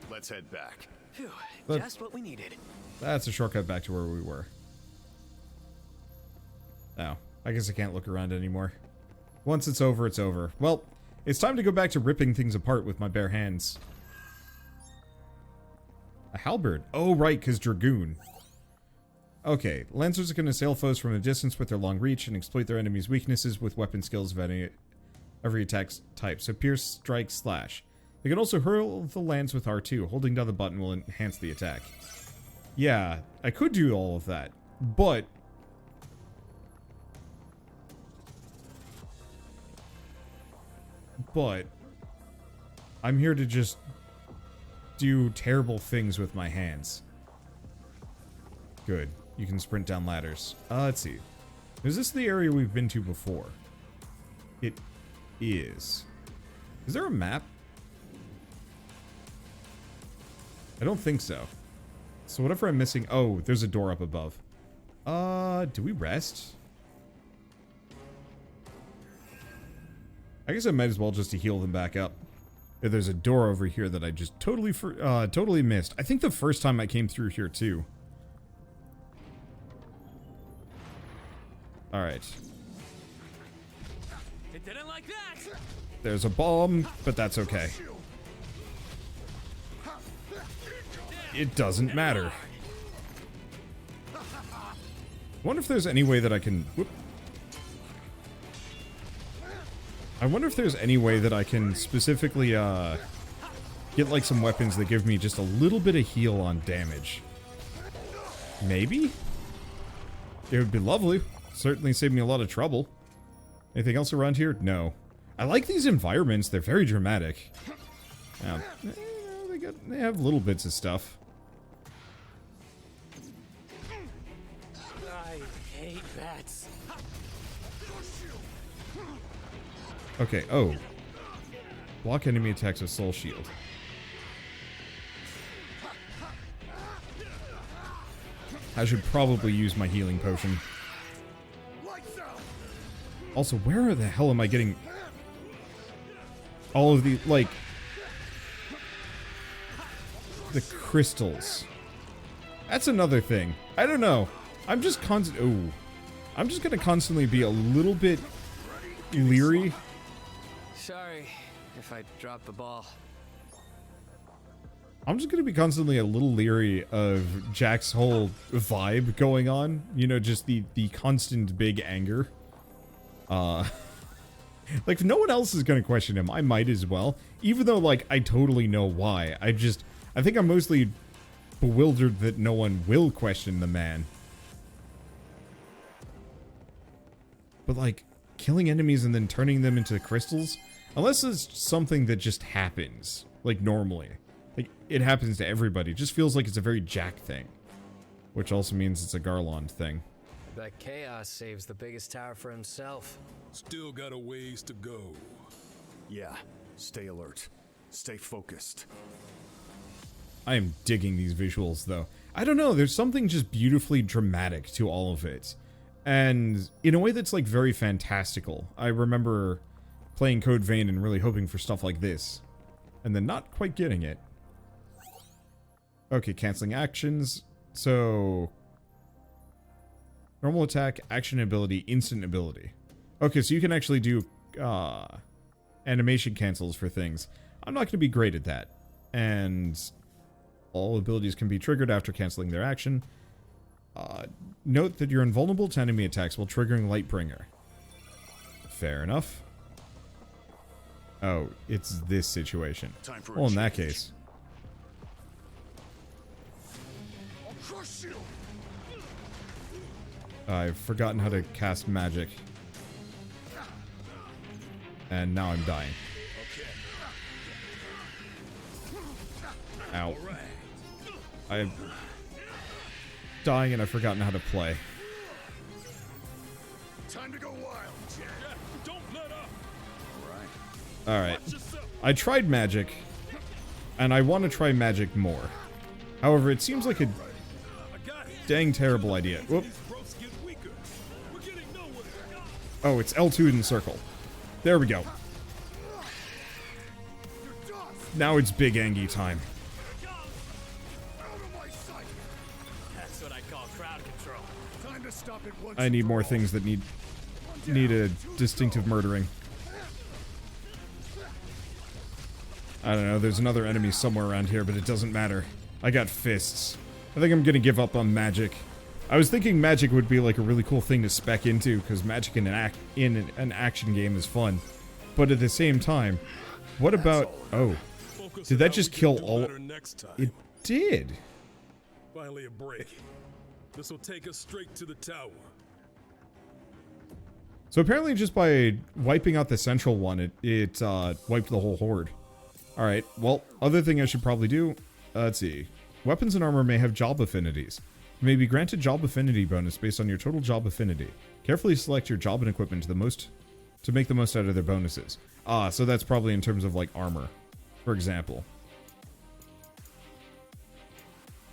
Let's head back. Phew, just what we needed. That's a shortcut back to where we were. Oh, I guess I can't look around anymore. Once it's over, it's over. Well, it's time to go back to ripping things apart with my bare hands. A halberd. Oh, right, because Dragoon. Okay, Lancers can assail foes from a distance with their long reach and exploit their enemies' weaknesses with weapon skills of every attack type. So Pierce, Strike, Slash. They can also hurl the lance with R2. Holding down the button will enhance the attack. Yeah, I could do all of that, but... I'm here to just do terrible things with my hands. Good. You can sprint down ladders. Let's see. Is this the area we've been to before? It is. Is there a map? I don't think so. So whatever I'm missing... Oh, there's a door up above. Do we rest? I guess I might as well just to heal them back up. There's a door over here that I just totally missed. I think the first time I came through here too. Alright. It didn't like that. There's a bomb, but that's okay. It doesn't matter. I wonder if there's any way that I can... Whoop. I wonder if there's any way that I can specifically, get, like, some weapons that give me just a little bit of heal on damage. Maybe? It would be lovely. Certainly save me a lot of trouble. Anything else around here? No. I like these environments. They're very dramatic. They have little bits of stuff. I hate bats. Okay, oh. Block enemy attacks with Soul Shield. I should probably use my healing potion. Also, where the hell am I getting all of the, like, the crystals? That's another thing. I don't know. I'm just gonna constantly be a little bit leery. Sorry if I dropped the ball. I'm just going to be constantly a little leery of Jack's whole vibe going on. You know, just the constant big anger. Like, if no one else is going to question him, I might as well. Even though, like, I totally know why. I think I'm mostly bewildered that no one will question the man. But, like, killing enemies and then turning them into crystals? Unless it's something that just happens, like, normally. Like, it happens to everybody. It just feels like it's a very Jack thing. Which also means it's a Garland thing. Bet Chaos saves the biggest tower for himself. Still got a ways to go. Yeah, stay alert. Stay focused. I am digging these visuals, though. I don't know, there's something just beautifully dramatic to all of it. And in a way that's, like, very fantastical. I remember playing Code Vein and really hoping for stuff like this. And then not quite getting it. Okay, canceling actions. So... normal attack, action ability, instant ability. Okay, so you can actually do animation cancels for things. I'm not going to be great at that. And all abilities can be triggered after canceling their action. Note that you're invulnerable to enemy attacks while triggering Lightbringer. Fair enough. Oh, it's this situation. Well, in that case. I'll crush you. I've forgotten how to cast magic. And now I'm dying. Ow. I'm dying and I've forgotten how to play. Time to go wild, Jack. Don't let up. Alright. I tried magic, and I want to try magic more. However, it seems like a dang terrible idea. Whoop. Oh, it's L2 in circle. There we go. Now it's big Angie time. That's what I call crowd control. Time to stop it once. I need more things that need a distinctive murdering. I don't know, there's another enemy somewhere around here, but it doesn't matter. I got fists. I think I'm gonna give up on magic. I was thinking magic would be like a really cool thing to spec into, because magic in an action game is fun. But at the same time, what about... oh. Did that just kill all... It did. Finally a break. This will take us straight to the tower. So apparently just by wiping out the central one, it wiped the whole horde. Alright, well, other thing I should probably do... let's see. Weapons and armor may have job affinities. You may be granted job affinity bonus based on your total job affinity. Carefully select your job and equipment to make the most out of their bonuses. Ah, so that's probably in terms of, like, armor, for example.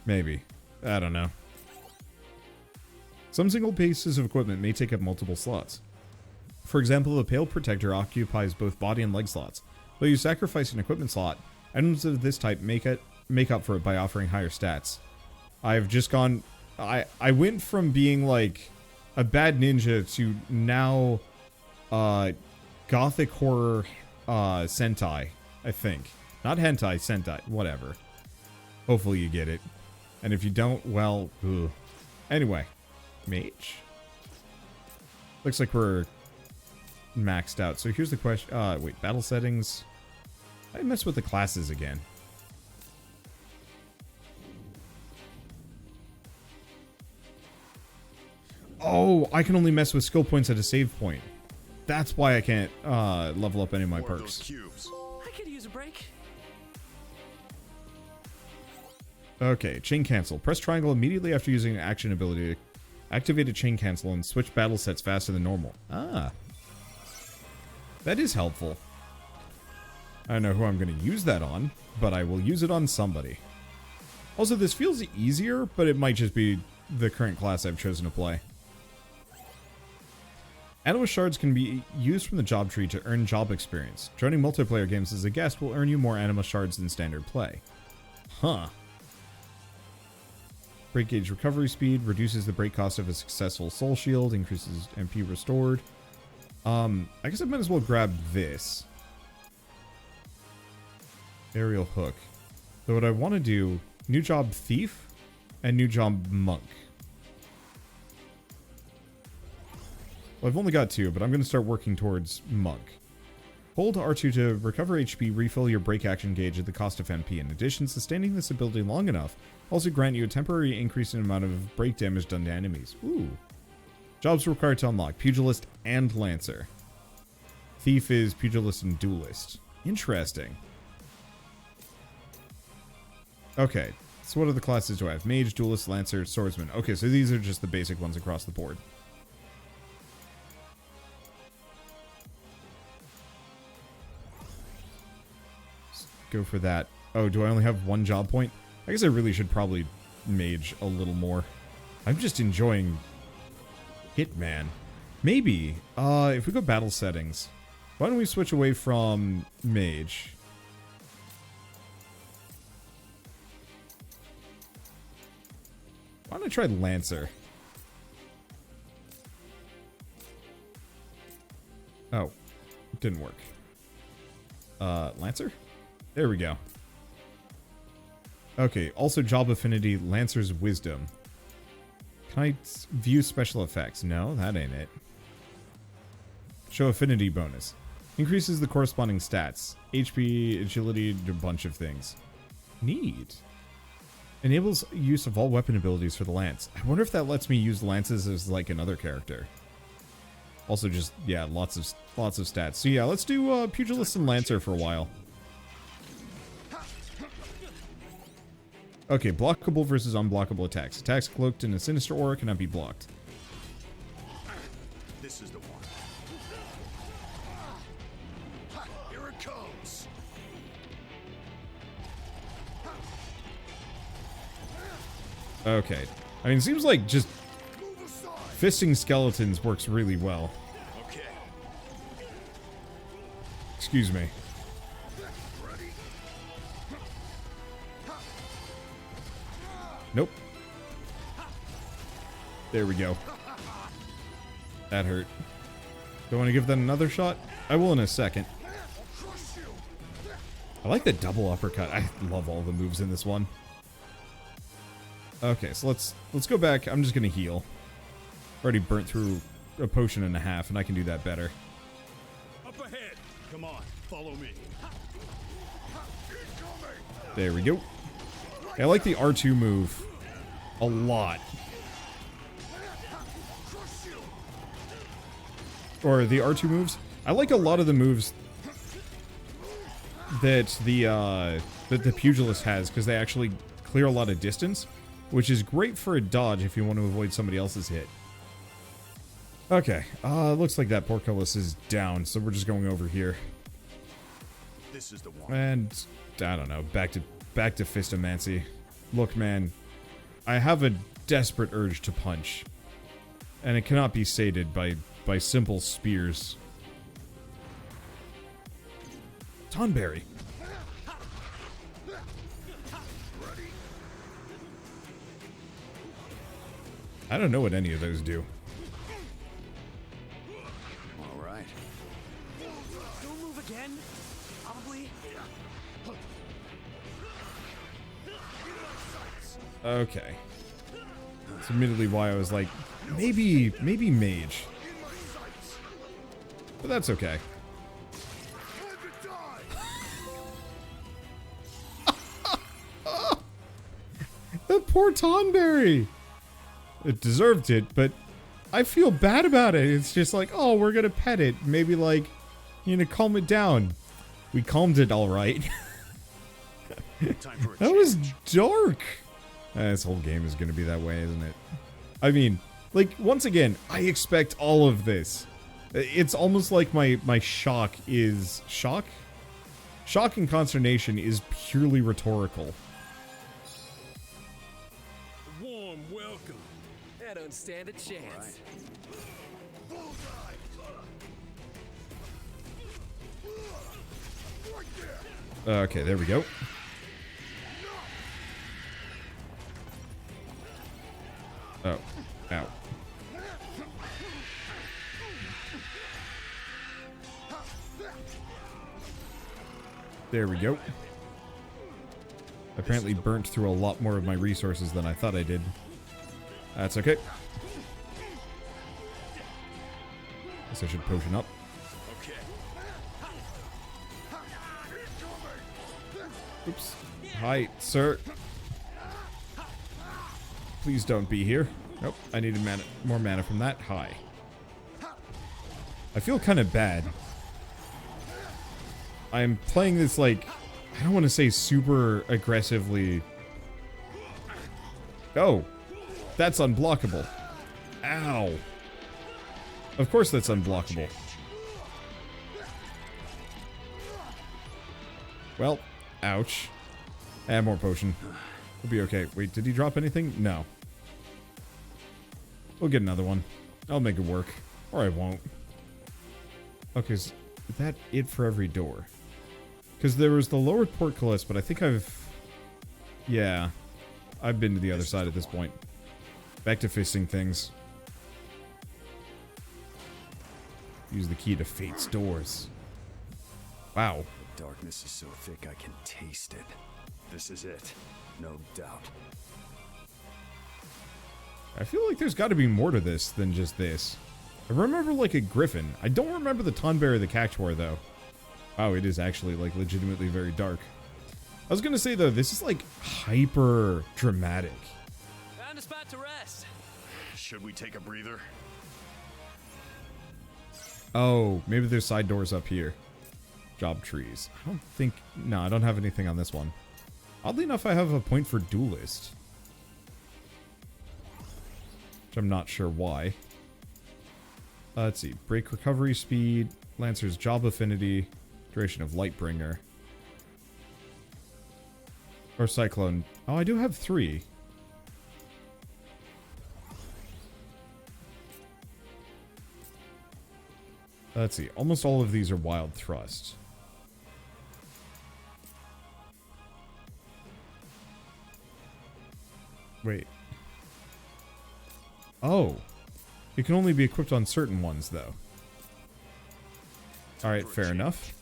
Maybe. I don't know. Some single pieces of equipment may take up multiple slots. For example, the Pale Protector occupies both body and leg slots. Though you sacrifice an equipment slot, items of this type make up for it by offering higher stats. I've just gone... I went from being, like, a bad ninja to now, gothic horror, Sentai, I think. Not hentai, Sentai, whatever. Hopefully you get it. And if you don't, well, ugh. Anyway. Mage? Looks like we're maxed out. So here's the question. Wait, battle settings. I mess with the classes again. Oh, I can only mess with skill points at a save point. That's why I can't level up any of my perks. I could use a break. Okay, chain cancel. Press triangle immediately after using an action ability to activate a chain cancel and switch battle sets faster than normal. Ah. That is helpful. I don't know who I'm going to use that on, but I will use it on somebody. Also, this feels easier, but it might just be the current class I've chosen to play. Animal shards can be used from the job tree to earn job experience. Joining multiplayer games as a guest will earn you more animal shards than standard play. Huh. Break gauge recovery speed reduces the break cost of a successful soul shield, increases MP restored. I guess I might as well grab this. Aerial hook. So what I want to do, new job thief and new job monk. Well, I've only got 2, but I'm going to start working towards monk. Hold R2 to recover HP, refill your break action gauge at the cost of MP. In addition, sustaining this ability long enough also grant you a temporary increase in amount of break damage done to enemies. Ooh. Jobs required to unlock: Pugilist and Lancer. Thief is Pugilist and Duelist. Interesting. Okay, so what other classes do I have? Mage, Duelist, Lancer, Swordsman. Okay, so these are just the basic ones across the board. Let's go for that. Oh, do I only have 1 job point? I guess I really should probably mage a little more. I'm just enjoying Hitman. Maybe, if we go battle settings, why don't we switch away from mage? Why don't I try Lancer? Oh, it didn't work. Lancer? There we go. Okay, also job affinity, Lancer's Wisdom. Can I view special effects? No, that ain't it. Show affinity bonus. Increases the corresponding stats. HP, agility, a bunch of things. Neat. Enables use of all weapon abilities for the lance. I wonder if that lets me use lances as like another character. Also just, yeah, lots of stats. So yeah, let's do Pugilist and Lancer for a while. Okay, blockable versus unblockable attacks. Attacks cloaked in a sinister aura cannot be blocked. This is the one. Here it comes. Okay. I mean, it seems like just fisting skeletons works really well. Okay. Excuse me. Nope. There we go. That hurt. Do I want to give that another shot? I will in a second. I like the double uppercut. I love all the moves in this one. Okay, so let's go back. I'm just gonna heal. Already burnt through a potion and a half, and I can do that better. Up ahead. Come on, follow me. There we go. I like the R2 move a lot. Or the R2 moves. I like a lot of the moves that the Pugilist has, because they actually clear a lot of distance, which is great for a dodge if you want to avoid somebody else's hit. Okay, looks like that portcullis is down, so we're just going over here. This is the one. And I don't know, back to Fistomancy. Look, man, I have a desperate urge to punch, and it cannot be sated by simple spears. Tonberry. I don't know what any of those do. All right. Don't move again. Probably. Okay. That's admittedly why I was like, maybe mage. But that's okay. That poor Tonberry. It deserved it, but I feel bad about it. It's just like, oh, we're gonna pet it. Maybe like, you know, calm it down. We calmed it all right. That was dark. This whole game is gonna be that way, isn't it? I mean, like, once again, I expect all of this. It's almost like my shock is... Shock? Shock and consternation is purely rhetorical. Warm welcome. I don't stand a chance. Okay, there we go. Oh, ow. There we go. Apparently burnt through a lot more of my resources than I thought I did. That's okay. Guess I should potion up. Oops. Hi, sir. Please don't be here. Nope, I needed more mana from that. Hi. I feel kind of bad. I'm playing this, like, I don't want to say super aggressively. Oh, that's unblockable. Ow. Of course that's unblockable. Well, ouch. Add more potion. We'll be okay. Wait, did he drop anything? No. We'll get another one. I'll make it work. Or I won't. Okay, is that it for every door? Because there was the lowered portcullis, but I think I've... Yeah. I've been to the other side at this point. Back to fisting things. Use the key to Fate's doors. Wow. The darkness is so thick I can taste it. This is it. No doubt. I feel like there's got to be more to this than just this. I remember like a griffin. I don't remember the Tonberry or the Cactuar though. Wow, it is actually like legitimately very dark. I was gonna say though, this is like hyper dramatic. Found a spot to rest. Should we take a breather? Oh, maybe there's side doors up here. Job trees. I don't think... No, I don't have anything on this one. Oddly enough, I have a point for duelist. Which I'm not sure why. Let's see. Break recovery speed. Lancer's job affinity. Duration of Lightbringer. Or Cyclone. Oh, I do have 3. Let's see. Almost all of these are Wild Thrust. Wait. Oh. It can only be equipped on certain ones, though. Alright, fair enough.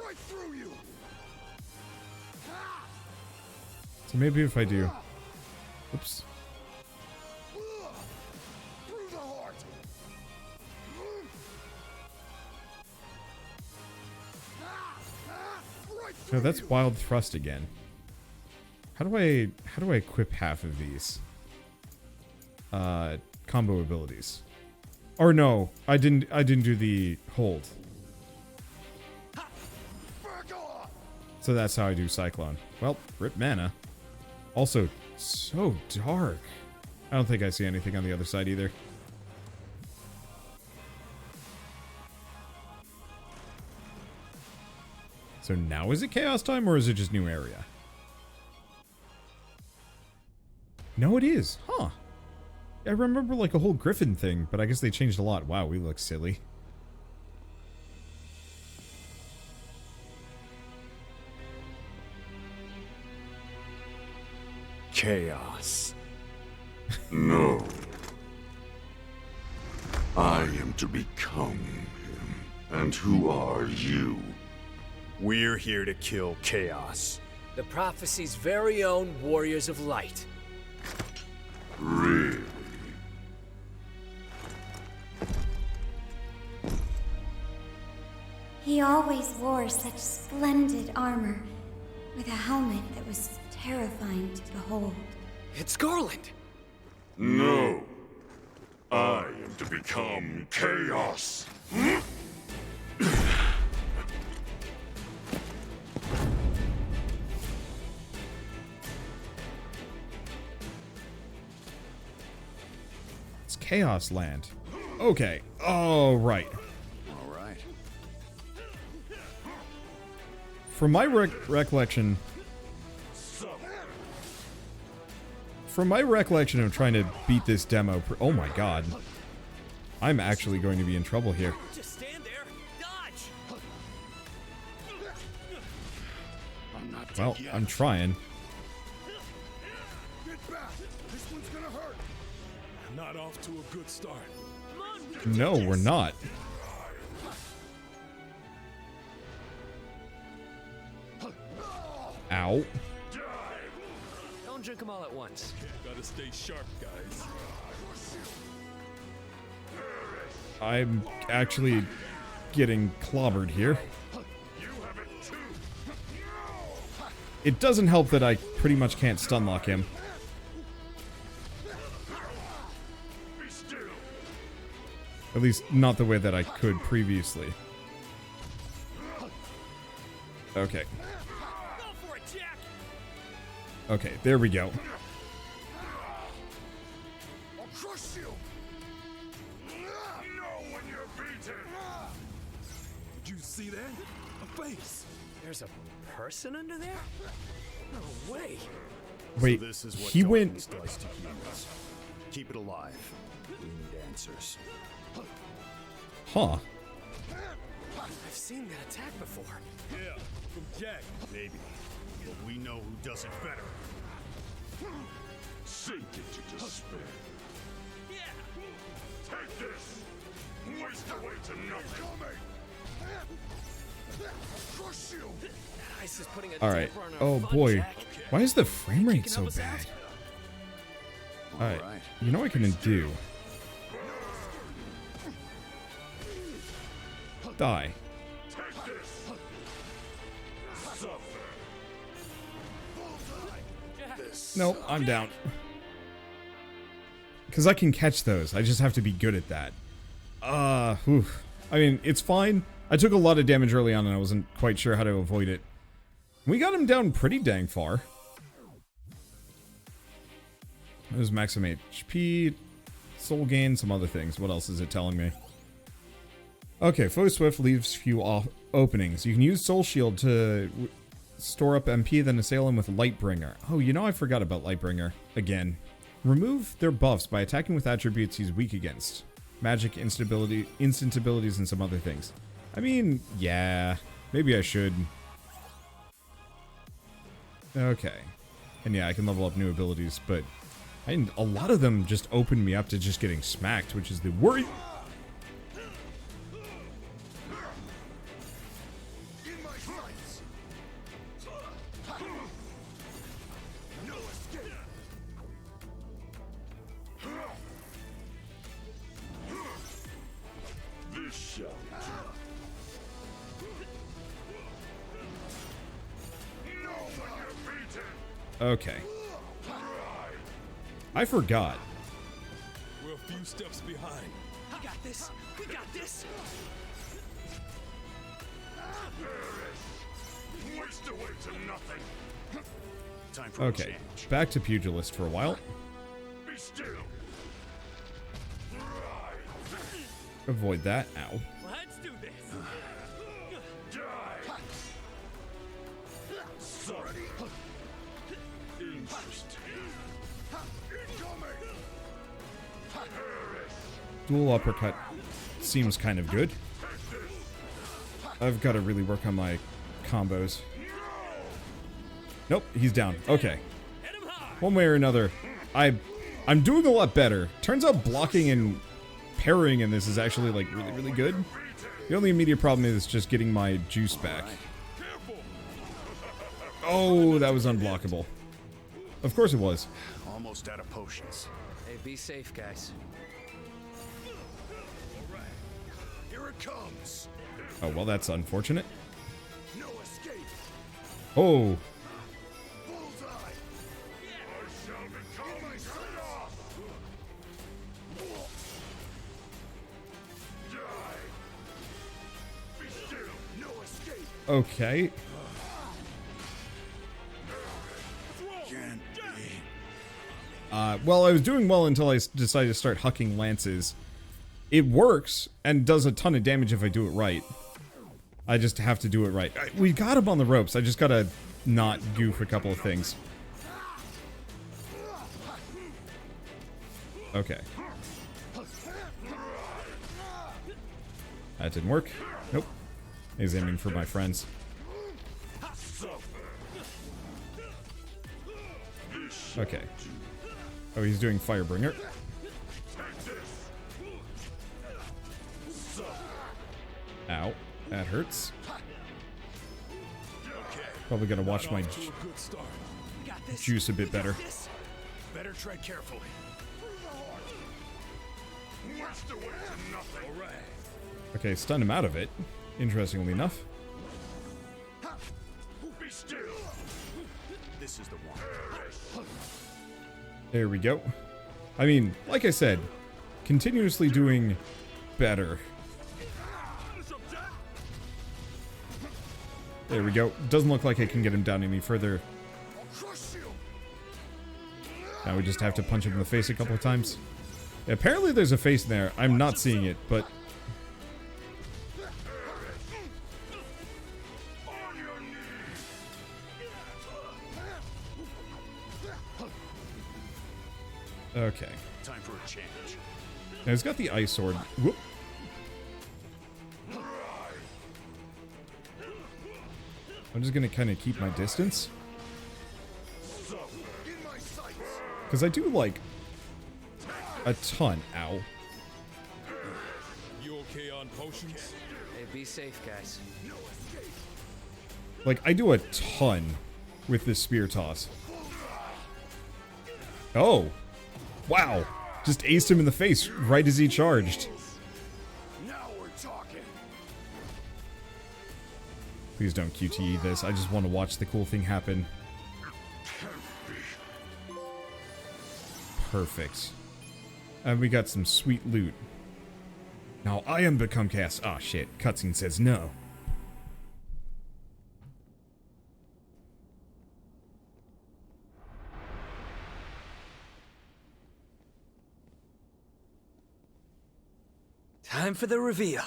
Right through you. So maybe if I do... Oops. Through the heart. No, that's Wild Thrust again. How do I equip half of these? Combo abilities. Or no, I didn't do the hold. So that's how I do Cyclone. Well, rip mana. Also, so dark. I don't think I see anything on the other side either. So now is it chaos time or is it just new area? No, it is. Huh. I remember like a whole griffin thing, but I guess they changed a lot. Wow, we look silly. Chaos. No. I am to become him. And who are you? We're here to kill Chaos. The prophecy's very own Warriors of Light. Really? He always wore such splendid armor, with a helmet that was terrifying to behold. It's Garland! No. I am to become Chaos. It's Chaos Land. Okay. Oh, right. All right. From my recollection... From my recollection of trying to beat this demo... Oh my god. I'm actually going to be in trouble here. Just stand there. Dodge. Well, I'm trying. Get back. This one's gonna hurt. Not off to a good start. No, we're not. Ow. Don't drink them all at once. Gotta stay sharp, guys. I'm actually getting clobbered here. It doesn't help that I pretty much can't stun lock him. At least not the way that I could previously. Okay. Okay, there we go. I'll crush you. Know when you're beaten. Did you see that? A face. There's a person under there? No way. Wait, So this is what he went... darkness does to humans. Keep it alive. We need answers. Huh. I've seen that attack before. Yeah, from Jack. Maybe. But we know who does it better. Sink into despair. Yeah. Take this! Waste away to nothing! Crush you! Ice is putting a Alright. damper on our Oh fun, boy. Jack. Why is the frame rate so help us bad? out? Alright. You know what I can do? Die. Take this! Suffer! Nope, I'm down. Because I can catch those. I just have to be good at that. Whew. I mean, it's fine. I took a lot of damage early on and I wasn't quite sure how to avoid it. We got him down pretty dang far. There's maximum HP, soul gain, some other things. What else is it telling me? Okay, Foe Swift leaves few openings. You can use Soul Shield to store up MP, then assail him with Lightbringer. Oh, you know I forgot about Lightbringer. Again. Remove their buffs by attacking with attributes he's weak against. Magic, instability, instant abilities, and some other things. I mean, yeah. Maybe I should. Okay. And yeah, I can level up new abilities, but a lot of them just open me up to just getting smacked, which is the worry. Okay. I forgot. We're a few steps behind. We got this. We got this. Waste away to nothing. Time for Okay, back to Pugilist for a while. Be still. Avoid that. Ow. Let's do this. Die. Sorry. Interesting. Incoming. Dual uppercut seems kind of good. I've got to really work on my combos. Nope, he's down. Okay. One way or another, I'm doing a lot better. Turns out blocking and parrying in this is actually like really, really good. The only immediate problem is just getting my juice back. Oh, that was unblockable. Of course it was. Almost out of potions. Hey, be safe, guys. Alright. Here it comes. Oh, well, that's unfortunate. No escape. Oh. Bullseye. I shall become chaos. Die. Be still. No escape. Okay. Well, I was doing well until I decided to start hucking lances. It works and does a ton of damage if I do it right. I just have to do it right. We got him on the ropes. I just gotta not goof a couple of things. Okay. That didn't work. Nope. He's aiming for my friends. Okay. Oh, he's doing Firebringer. Ow. That hurts. Probably gotta watch my juice a bit better. Better tread carefully. Okay, stun him out of it. Interestingly enough. Be still. This is the one. There we go. I mean, like I said, continuously doing better. There we go. Doesn't look like I can get him down any further. Now we just have to punch him in the face a couple of times. Yeah, apparently there's a face in there. I'm not seeing it, but... Okay. Time for a change. Now he's got the ice sword. Whoop. I'm just gonna kind of keep my distance. Because I do, like, a ton. Ow. You okay on potions? Hey, be safe, guys. Like, I do a ton with this spear toss. Oh. Wow. Just aced him in the face right as he charged. Now we're talking. Please don't QTE this. I just want to watch the cool thing happen. Perfect. And we got some sweet loot. Now I am become chaos. Ah, shit. Cutscene says no. Time for the reveal.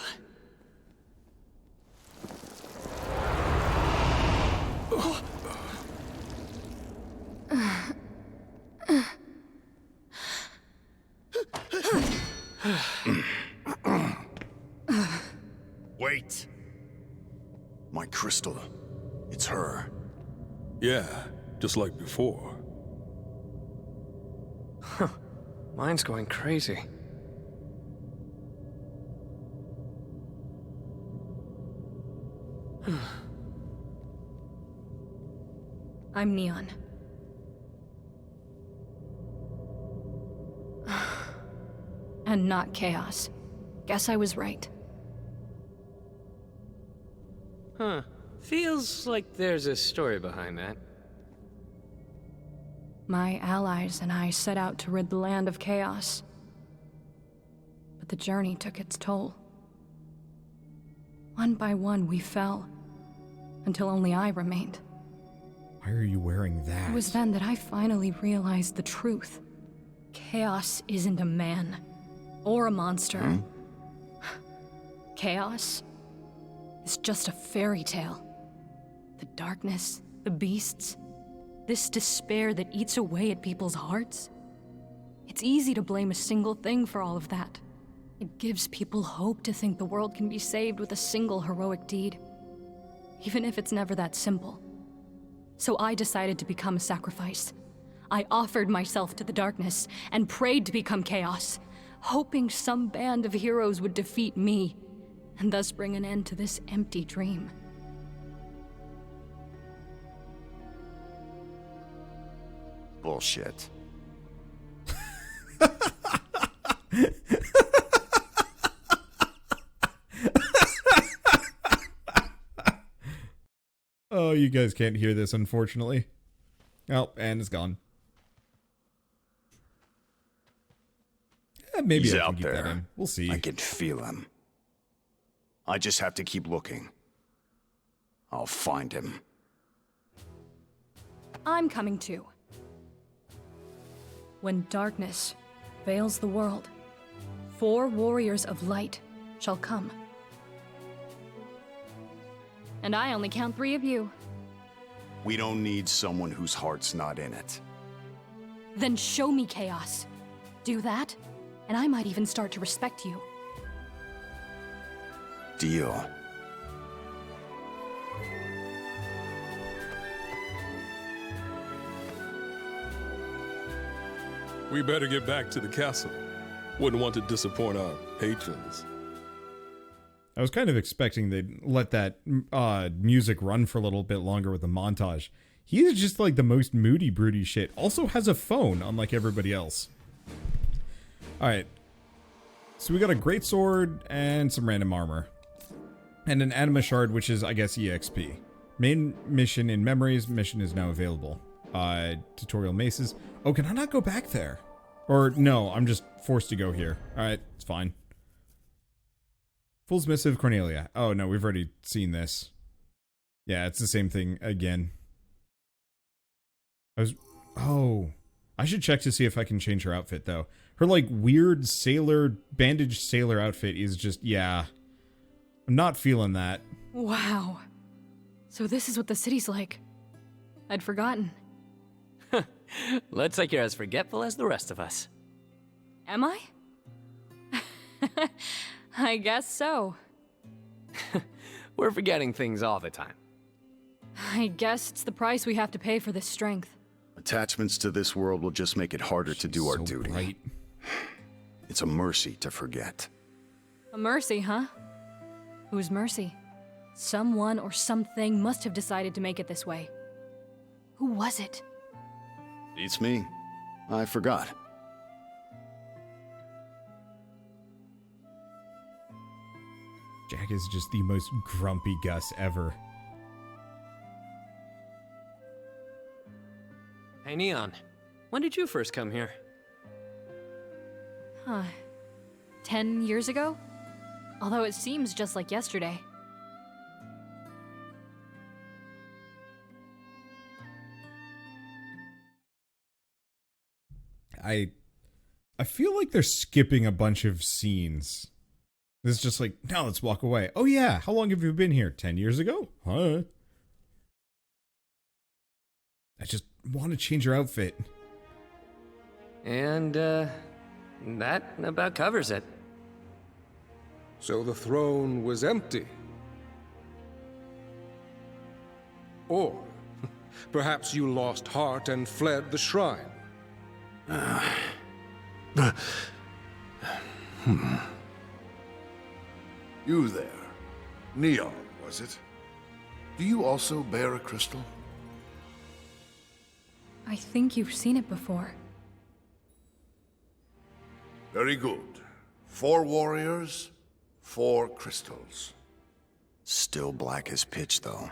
Wait. My crystal. It's her. Yeah, just like before. Huh. Mine's going crazy. I'm Neon. And not Chaos. Guess I was right. Huh. Feels like there's a story behind that. My allies and I set out to rid the land of chaos. But the journey took its toll. One by one, we fell. Until only I remained. Why are you wearing that? It was then that I finally realized the truth. Chaos isn't a man. Or a monster. Chaos is just a fairy tale. The darkness, the beasts, this despair that eats away at people's hearts. It's easy to blame a single thing for all of that. It gives people hope to think the world can be saved with a single heroic deed, even if it's never that simple. So I decided to become a sacrifice. I offered myself to the darkness and prayed to become chaos, hoping some band of heroes would defeat me and thus bring an end to this empty dream. Bullshit. Oh, you guys can't hear this, unfortunately. Oh, and it's gone. Maybe He's I can out keep there. that in. We'll see. I can feel him. I just have to keep looking. I'll find him. I'm coming too. When darkness veils the world, 4 warriors of light shall come. And I only count 3 of you. We don't need someone whose heart's not in it. Then show me chaos. Do that, and I might even start to respect you. Deal. We better get back to the castle. Wouldn't want to disappoint our patrons. I was kind of expecting they'd let that music run for a little bit longer with the montage. He is just like the most moody, broody shit. Also has a phone, unlike everybody else. Alright. So we got a great sword and some random armor. And an anima shard, which is, I guess, EXP. Main mission in memories. Mission is now available. Tutorial maces. Oh, can I not go back there? Or, no, I'm just forced to go here. Alright, it's fine. Fool's Missive, Cornelia. Oh, no, we've already seen this. Yeah, it's the same thing again. Oh. I should check to see if I can change her outfit, though. Her, like, weird bandaged sailor outfit is just, yeah. I'm not feeling that. Wow. So this is what the city's like. I'd forgotten. Looks like you're as forgetful as the rest of us. Am I? I guess so. We're forgetting things all the time. I guess it's the price we have to pay for this strength. Attachments to this world will just make it harder to do our duty. Right. It's a mercy to forget. A mercy, huh? Whose mercy? Someone or something must have decided to make it this way. Who was it? It's me. I forgot. Jack is just the most grumpy Gus ever. Hey, Neon. When did you first come here? Huh. 10 years ago? Although it seems just like yesterday. I feel like they're skipping a bunch of scenes. It's just like, now let's walk away. Oh yeah, how long have you been here? 10 years ago? Huh? I just want to change your outfit. And, that about covers it. So the throne was empty. Or perhaps you lost heart and fled the shrine. You there. Neon, was it? Do you also bear a crystal? I think you've seen it before. Very good. 4 warriors, 4 crystals. Still black as pitch, though.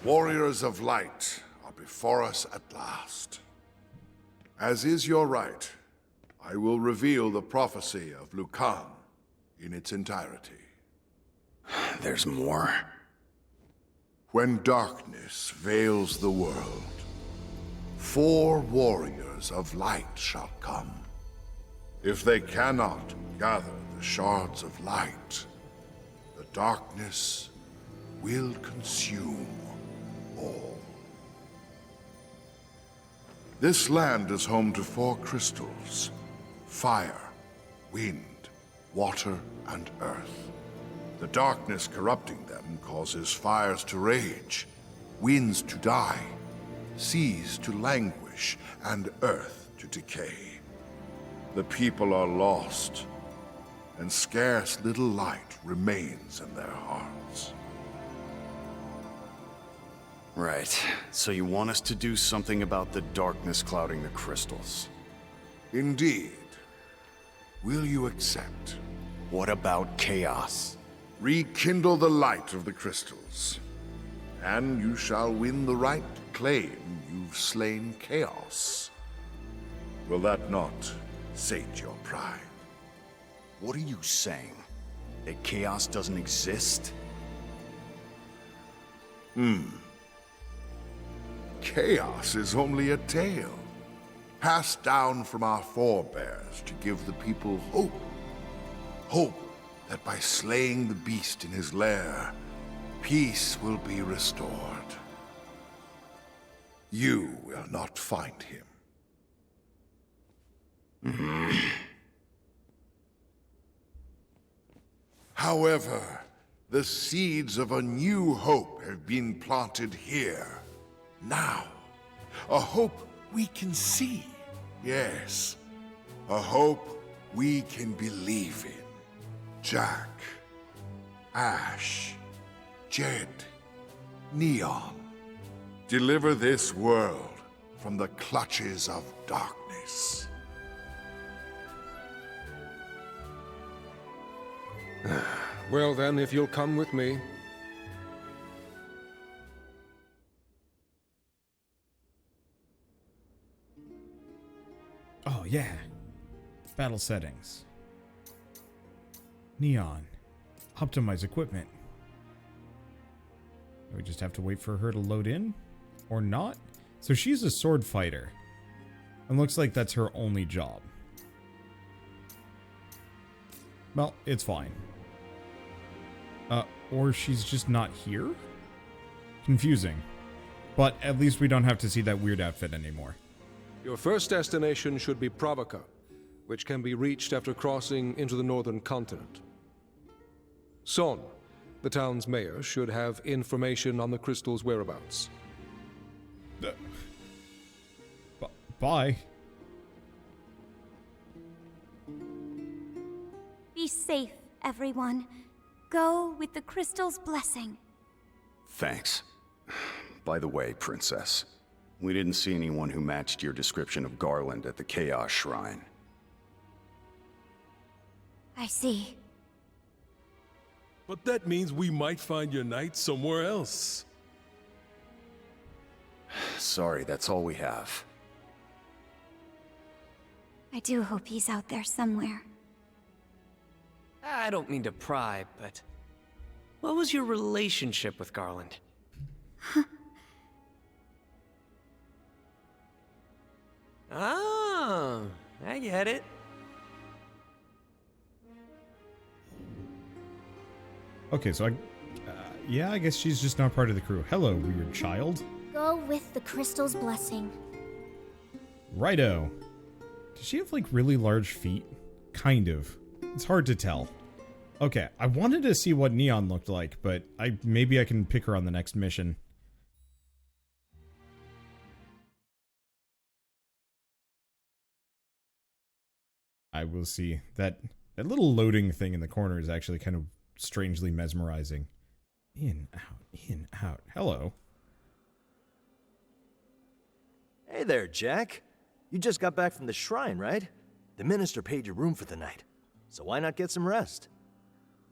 Warriors of light are before us at last. As is your right, I will reveal the prophecy of Lucan in its entirety. There's more. When darkness veils the world, 4 warriors of light shall come. If they cannot gather the shards of light, the darkness will consume all. This land is home to 4 crystals: fire, wind, water, and earth. The darkness corrupting them causes fires to rage, winds to die, seas to languish, and earth to decay. The people are lost, and scarce little light remains in their hearts. Right. So you want us to do something about the darkness clouding the crystals? Indeed. Will you accept? What about chaos? Rekindle the light of the crystals, and you shall win the right to claim you've slain chaos. Will that not sate your pride? What are you saying? That chaos doesn't exist? Chaos is only a tale, passed down from our forebears to give the people hope. Hope that by slaying the beast in his lair, peace will be restored. You will not find him. However, the seeds of a new hope have been planted here, now. A hope we can see, yes. A hope we can believe in. Jack, Ash, Jed, Neon. Deliver this world from the clutches of darkness. Well then, if you'll come with me. Oh, yeah. Battle settings. Neon. Optimize equipment. We just have to wait for her to load in? Or not? So she's a sword fighter. And looks like that's her only job. Well, it's fine. Or she's just not here? Confusing. But at least we don't have to see that weird outfit anymore. Your first destination should be Provoca, which can be reached after crossing into the northern continent. Son, the town's mayor, should have information on the crystal's whereabouts. Bye. Be safe, everyone. Go with the crystal's blessing. Thanks. By the way, Princess, we didn't see anyone who matched your description of Garland at the Chaos Shrine. I see. But that means we might find your knight somewhere else. Sorry, that's all we have. I do hope he's out there somewhere. I don't mean to pry, but what was your relationship with Garland? Oh, I get it. Okay, so yeah, I guess she's just not part of the crew. Hello, weird child. Go with the crystal's blessing. Righto. Does she have, like, really large feet? Kind of. It's hard to tell. Okay, I wanted to see what Neon looked like, but maybe I can pick her on the next mission. I will see. That little loading thing in the corner is actually kind of strangely mesmerizing. In, out. Hello. Hey there, Jack. You just got back from the shrine, right? The minister paid your room for the night. So why not get some rest?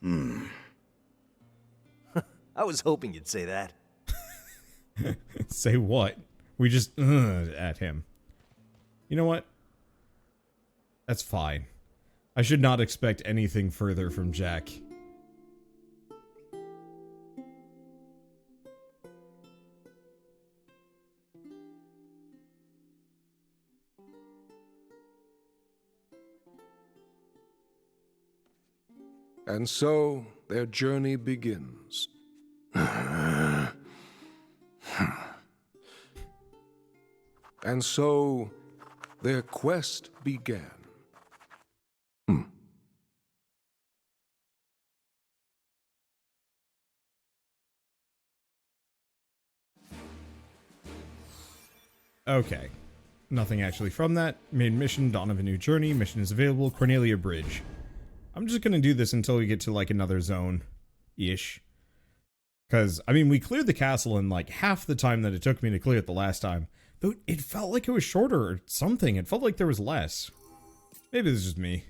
I was hoping you'd say that. Say what? We just at him. You know what? That's fine. I should not expect anything further from Jack. And so their journey begins. And so their quest began. Okay. Nothing actually from that. Main mission, Dawn of a New Journey. Mission is available. Cornelia Bridge. I'm just gonna do this until we get to, like, another zone-ish. Because, I mean, we cleared the castle in, like, half the time that it took me to clear it the last time. Though it felt like it was shorter or something. It felt like there was less. Maybe this is just me.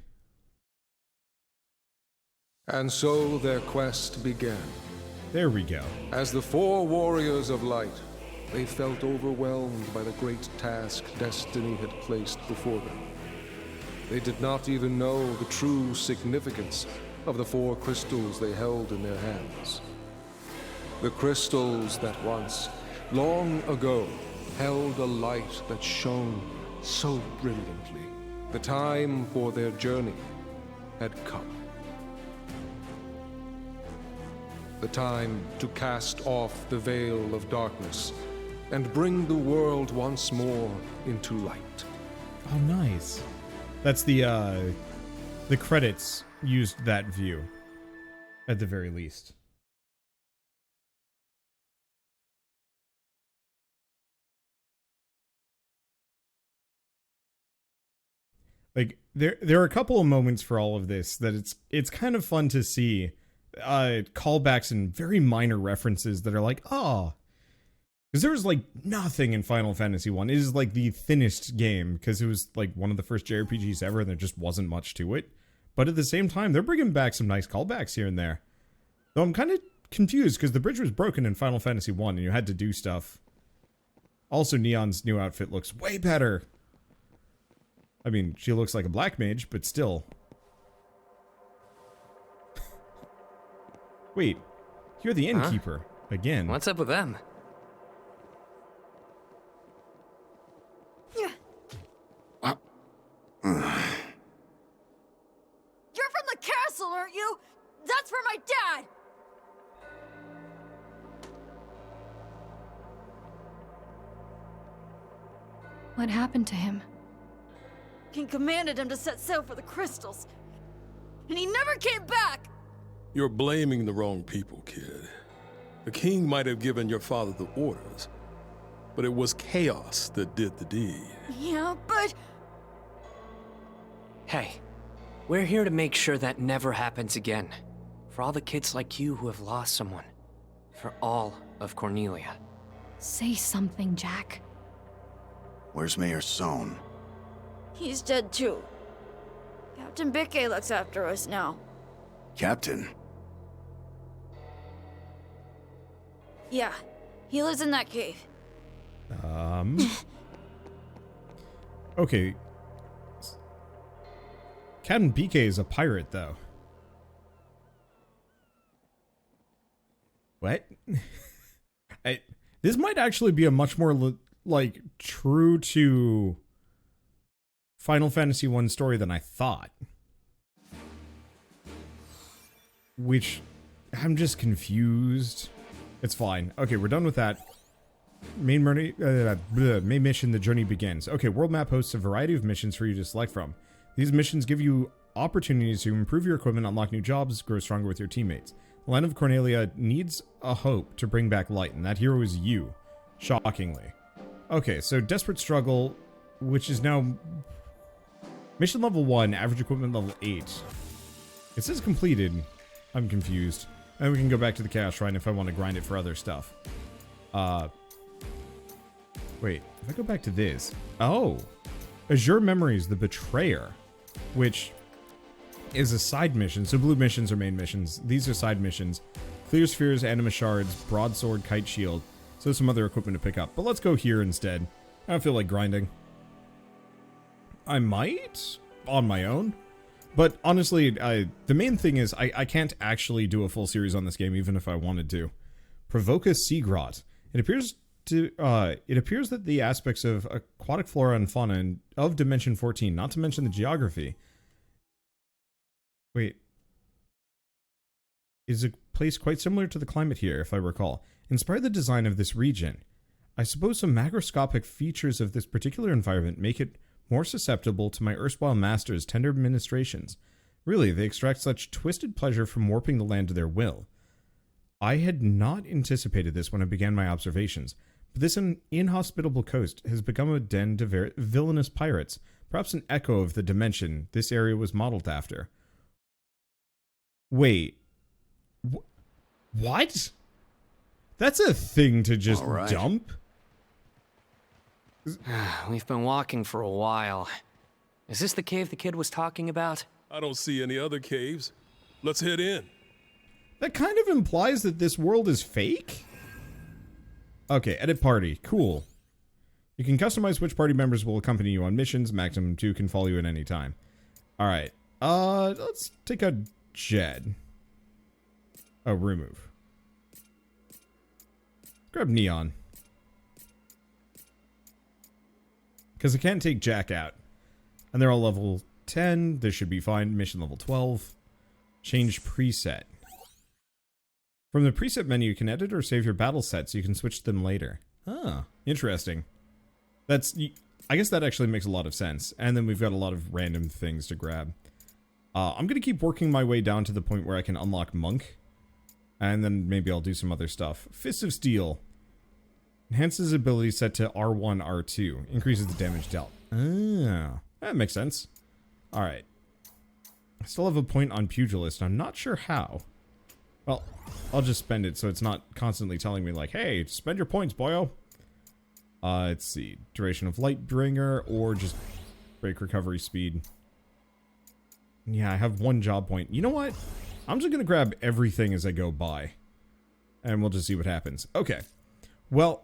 And so their quest began. There we go. As the four warriors of light, they felt overwhelmed by the great task destiny had placed before them. They did not even know the true significance of the four crystals they held in their hands. The crystals that once, long ago, held a light that shone so brilliantly. The time for their journey had come. The time to cast off the veil of darkness and bring the world once more into light. Oh, nice. That's the credits used that view, at the very least. Like, there are a couple of moments for all of this that it's kind of fun to see callbacks and very minor references that are like, oh, because there was like nothing in Final Fantasy 1. It is like the thinnest game because it was like one of the first JRPGs ever and there just wasn't much to it. But at the same time, they're bringing back some nice callbacks here and there. Though I'm kind of confused because the bridge was broken in Final Fantasy 1 and you had to do stuff. Also, Neon's new outfit looks way better. I mean, she looks like a black mage, but still. Wait, you're the innkeeper again. What's up with them? You're from the castle, aren't you? That's for my dad! What happened to him? King commanded him to set sail for the crystals. And he never came back! You're blaming the wrong people, kid. The king might have given your father the orders, but it was chaos that did the deed. Yeah, but... Hey, we're here to make sure that never happens again. For all the kids like you who have lost someone. For all of Cornelia. Say something, Jack. Where's Mayor Sohn? he's dead too. Captain Bickey looks after us now. Captain? Yeah, he lives in that cave. Okay. Captain BK is a pirate, though. What? This might actually be a much more, like, true to Final Fantasy 1 story than I thought. Which, I'm just confused. It's fine. Okay, we're done with that. Main mission, the journey begins. Okay, world map hosts a variety of missions for you to select from. These missions give you opportunities to improve your equipment, unlock new jobs, grow stronger with your teammates. The land of Cornelia needs a hope to bring back light, and that hero is you. Shockingly. Okay, so Desperate Struggle, which is now mission level 1, average equipment level 8. It says completed. I'm confused. And we can go back to the Chaos Shrine if I want to grind it for other stuff. Wait, if I go back to this. Oh! Azure Memories, the Betrayer, which is a side mission. So blue missions are main missions. These are side missions. Clear Spheres, Anima Shards, Broadsword, Kite Shield. So some other equipment to pick up. But let's go here instead. I don't feel like grinding. I might on my own. But honestly, the main thing is I can't actually do a full series on this game even if I wanted to. Provoca Seagrot. It appears that the aspects of aquatic flora and fauna of Dimension 14, not to mention the geography. Wait. Is a place quite similar to the climate here, if I recall. Inspire the design of this region. I suppose some macroscopic features of this particular environment make it more susceptible to my erstwhile master's tender administrations. Really, they extract such twisted pleasure from warping the land to their will. I had not anticipated this when I began my observations, but this inhospitable coast has become a den to villainous pirates, perhaps an echo of the dimension this area was modeled after. Wait. What? That's a thing to just dump? We've been walking for a while. Is this the cave the kid was talking about? I don't see any other caves. Let's head in. That kind of implies that this world is fake? Okay, edit party. Cool. You can customize which party members will accompany you on missions. Maximum 2 can follow you at any time. Alright. Let's take out Jed. Oh, remove. Grab Neon. Because I can't take Jack out. And they're all level 10. This should be fine. Mission level 12. Change preset. From the preset menu, you can edit or save your battle sets. So you can switch them later. Ah, interesting. I guess that actually makes a lot of sense. And then we've got a lot of random things to grab. I'm going to keep working my way down to the point where I can unlock Monk. And then maybe I'll do some other stuff. Fist of Steel. Enhances ability set to R1, R2. Increases the damage dealt. Ah, that makes sense. Alright. I still have a point on Pugilist. I'm not sure how. Well, I'll just spend it so it's not constantly telling me like, hey, spend your points, boyo. Let's see. Duration of Lightbringer or just break recovery speed. Yeah, I have 1 job point. You know what? I'm just gonna grab everything as I go by. And we'll just see what happens. Okay. Well,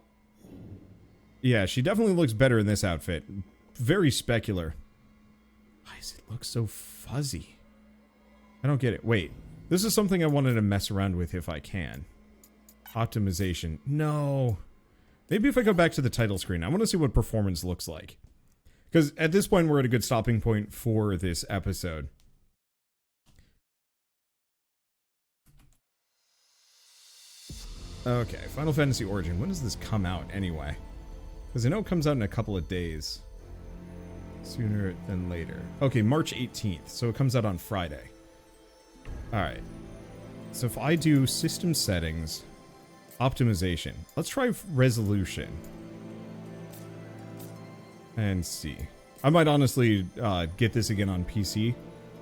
yeah, she definitely looks better in this outfit. Very specular. Why does it look so fuzzy? I don't get it. Wait. This is something I wanted to mess around with if I can. Optimization. No. Maybe if I go back to the title screen. I want to see what performance looks like. Because at this point, we're at a good stopping point for this episode. Okay, Final Fantasy Origin. When does this come out anyway? Because I know it comes out in a couple of days. Sooner than later. Okay, March 18th. So it comes out on Friday. Alright. So if I do system settings, optimization. Let's try resolution. And see. I might honestly get this again on PC.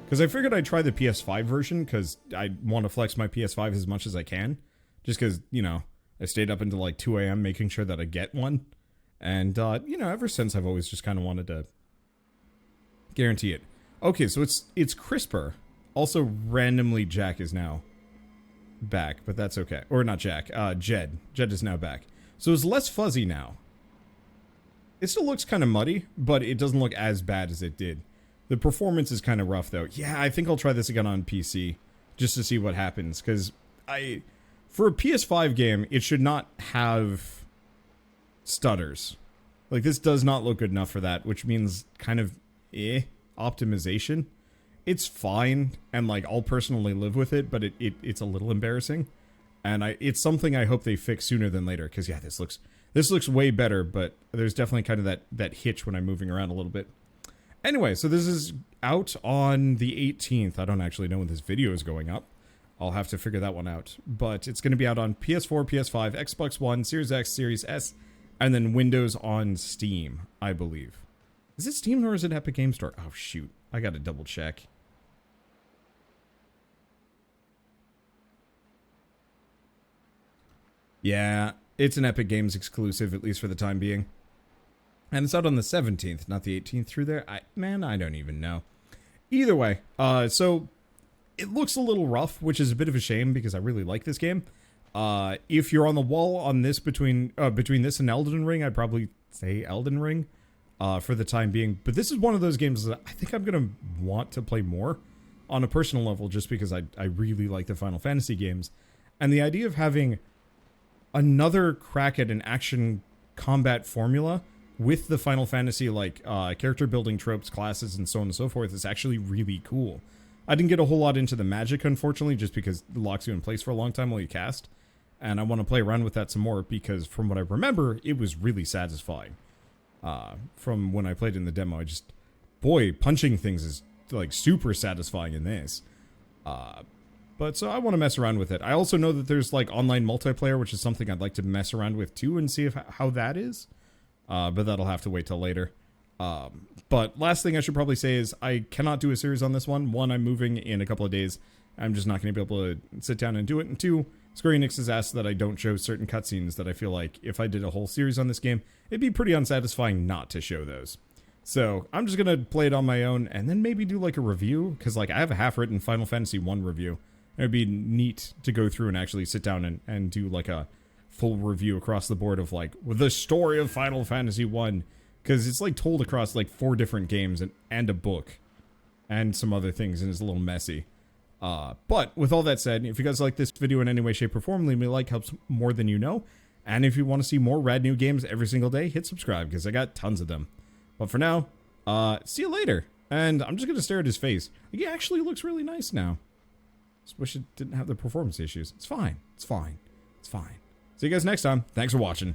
Because I figured I'd try the PS5 version because I want to flex my PS5 as much as I can. Just because, you know, I stayed up until like 2 a.m. making sure that I get one. And, you know, ever since I've always just kind of wanted to guarantee it. Okay, so it's crisper. Also, randomly, Jack is now back, but that's okay. Or not Jack, Jed. Jed is now back. So it's less fuzzy now. It still looks kind of muddy, but it doesn't look as bad as it did. The performance is kind of rough, though. Yeah, I think I'll try this again on PC, just to see what happens, because for a PS5 game, it should not have stutters. Like, this does not look good enough for that, which means kind of optimization. It's fine, and like I'll personally live with it, but it's a little embarrassing, and it's something I hope they fix sooner than later. Because yeah, this looks way better, but there's definitely kind of that hitch when I'm moving around a little bit. Anyway, so this is out on the 18th. I don't actually know when this video is going up. I'll have to figure that one out, but it's going to be out on PS4, PS5, Xbox One, Series X, Series S, and then Windows on Steam, I believe. Is it Steam or is it Epic Game Store? Oh shoot, I gotta double check. Yeah, it's an Epic Games exclusive, at least for the time being. And it's out on the 17th, not the 18th through there. I don't even know. Either way, so it looks a little rough, which is a bit of a shame because I really like this game. If you're on the wall on this between this and Elden Ring, I'd probably say Elden Ring for the time being. But this is one of those games that I think I'm going to want to play more on a personal level just because I really like the Final Fantasy games. And the idea of having another crack at an action combat formula with the Final Fantasy like character building tropes, classes, and so on and so forth is actually really cool. I didn't get a whole lot into the magic, unfortunately, just because it locks you in place for a long time while you cast. And I want to play around with that some more because from what I remember, it was really satisfying. From when I played in the demo, boy, punching things is like super satisfying in this. But so I want to mess around with it. I also know that there's like online multiplayer, which is something I'd like to mess around with too and see how that is. But that'll have to wait till later. But last thing I should probably say is I cannot do a series on this one. One, I'm moving in a couple of days. I'm just not going to be able to sit down and do it. And two, Square Enix has asked that I don't show certain cutscenes that I feel like if I did a whole series on this game, it'd be pretty unsatisfying not to show those. So I'm just going to play it on my own and then maybe do like a review. Because like I have a half-written Final Fantasy 1 review. It'd be neat to go through and actually sit down and do like a full review across the board of like the story of Final Fantasy 1. Because it's like told across like 4 different games and a book. And some other things, and it's a little messy. But with all that said, if you guys like this video in any way, shape, or form, leave me a like, helps more than you know. And if you want to see more rad new games every single day, hit subscribe, because I got tons of them. But for now, see you later. And I'm just going to stare at his face. He actually looks really nice now. Just wish it didn't have the performance issues. It's fine. It's fine. It's fine. See you guys next time. Thanks for watching.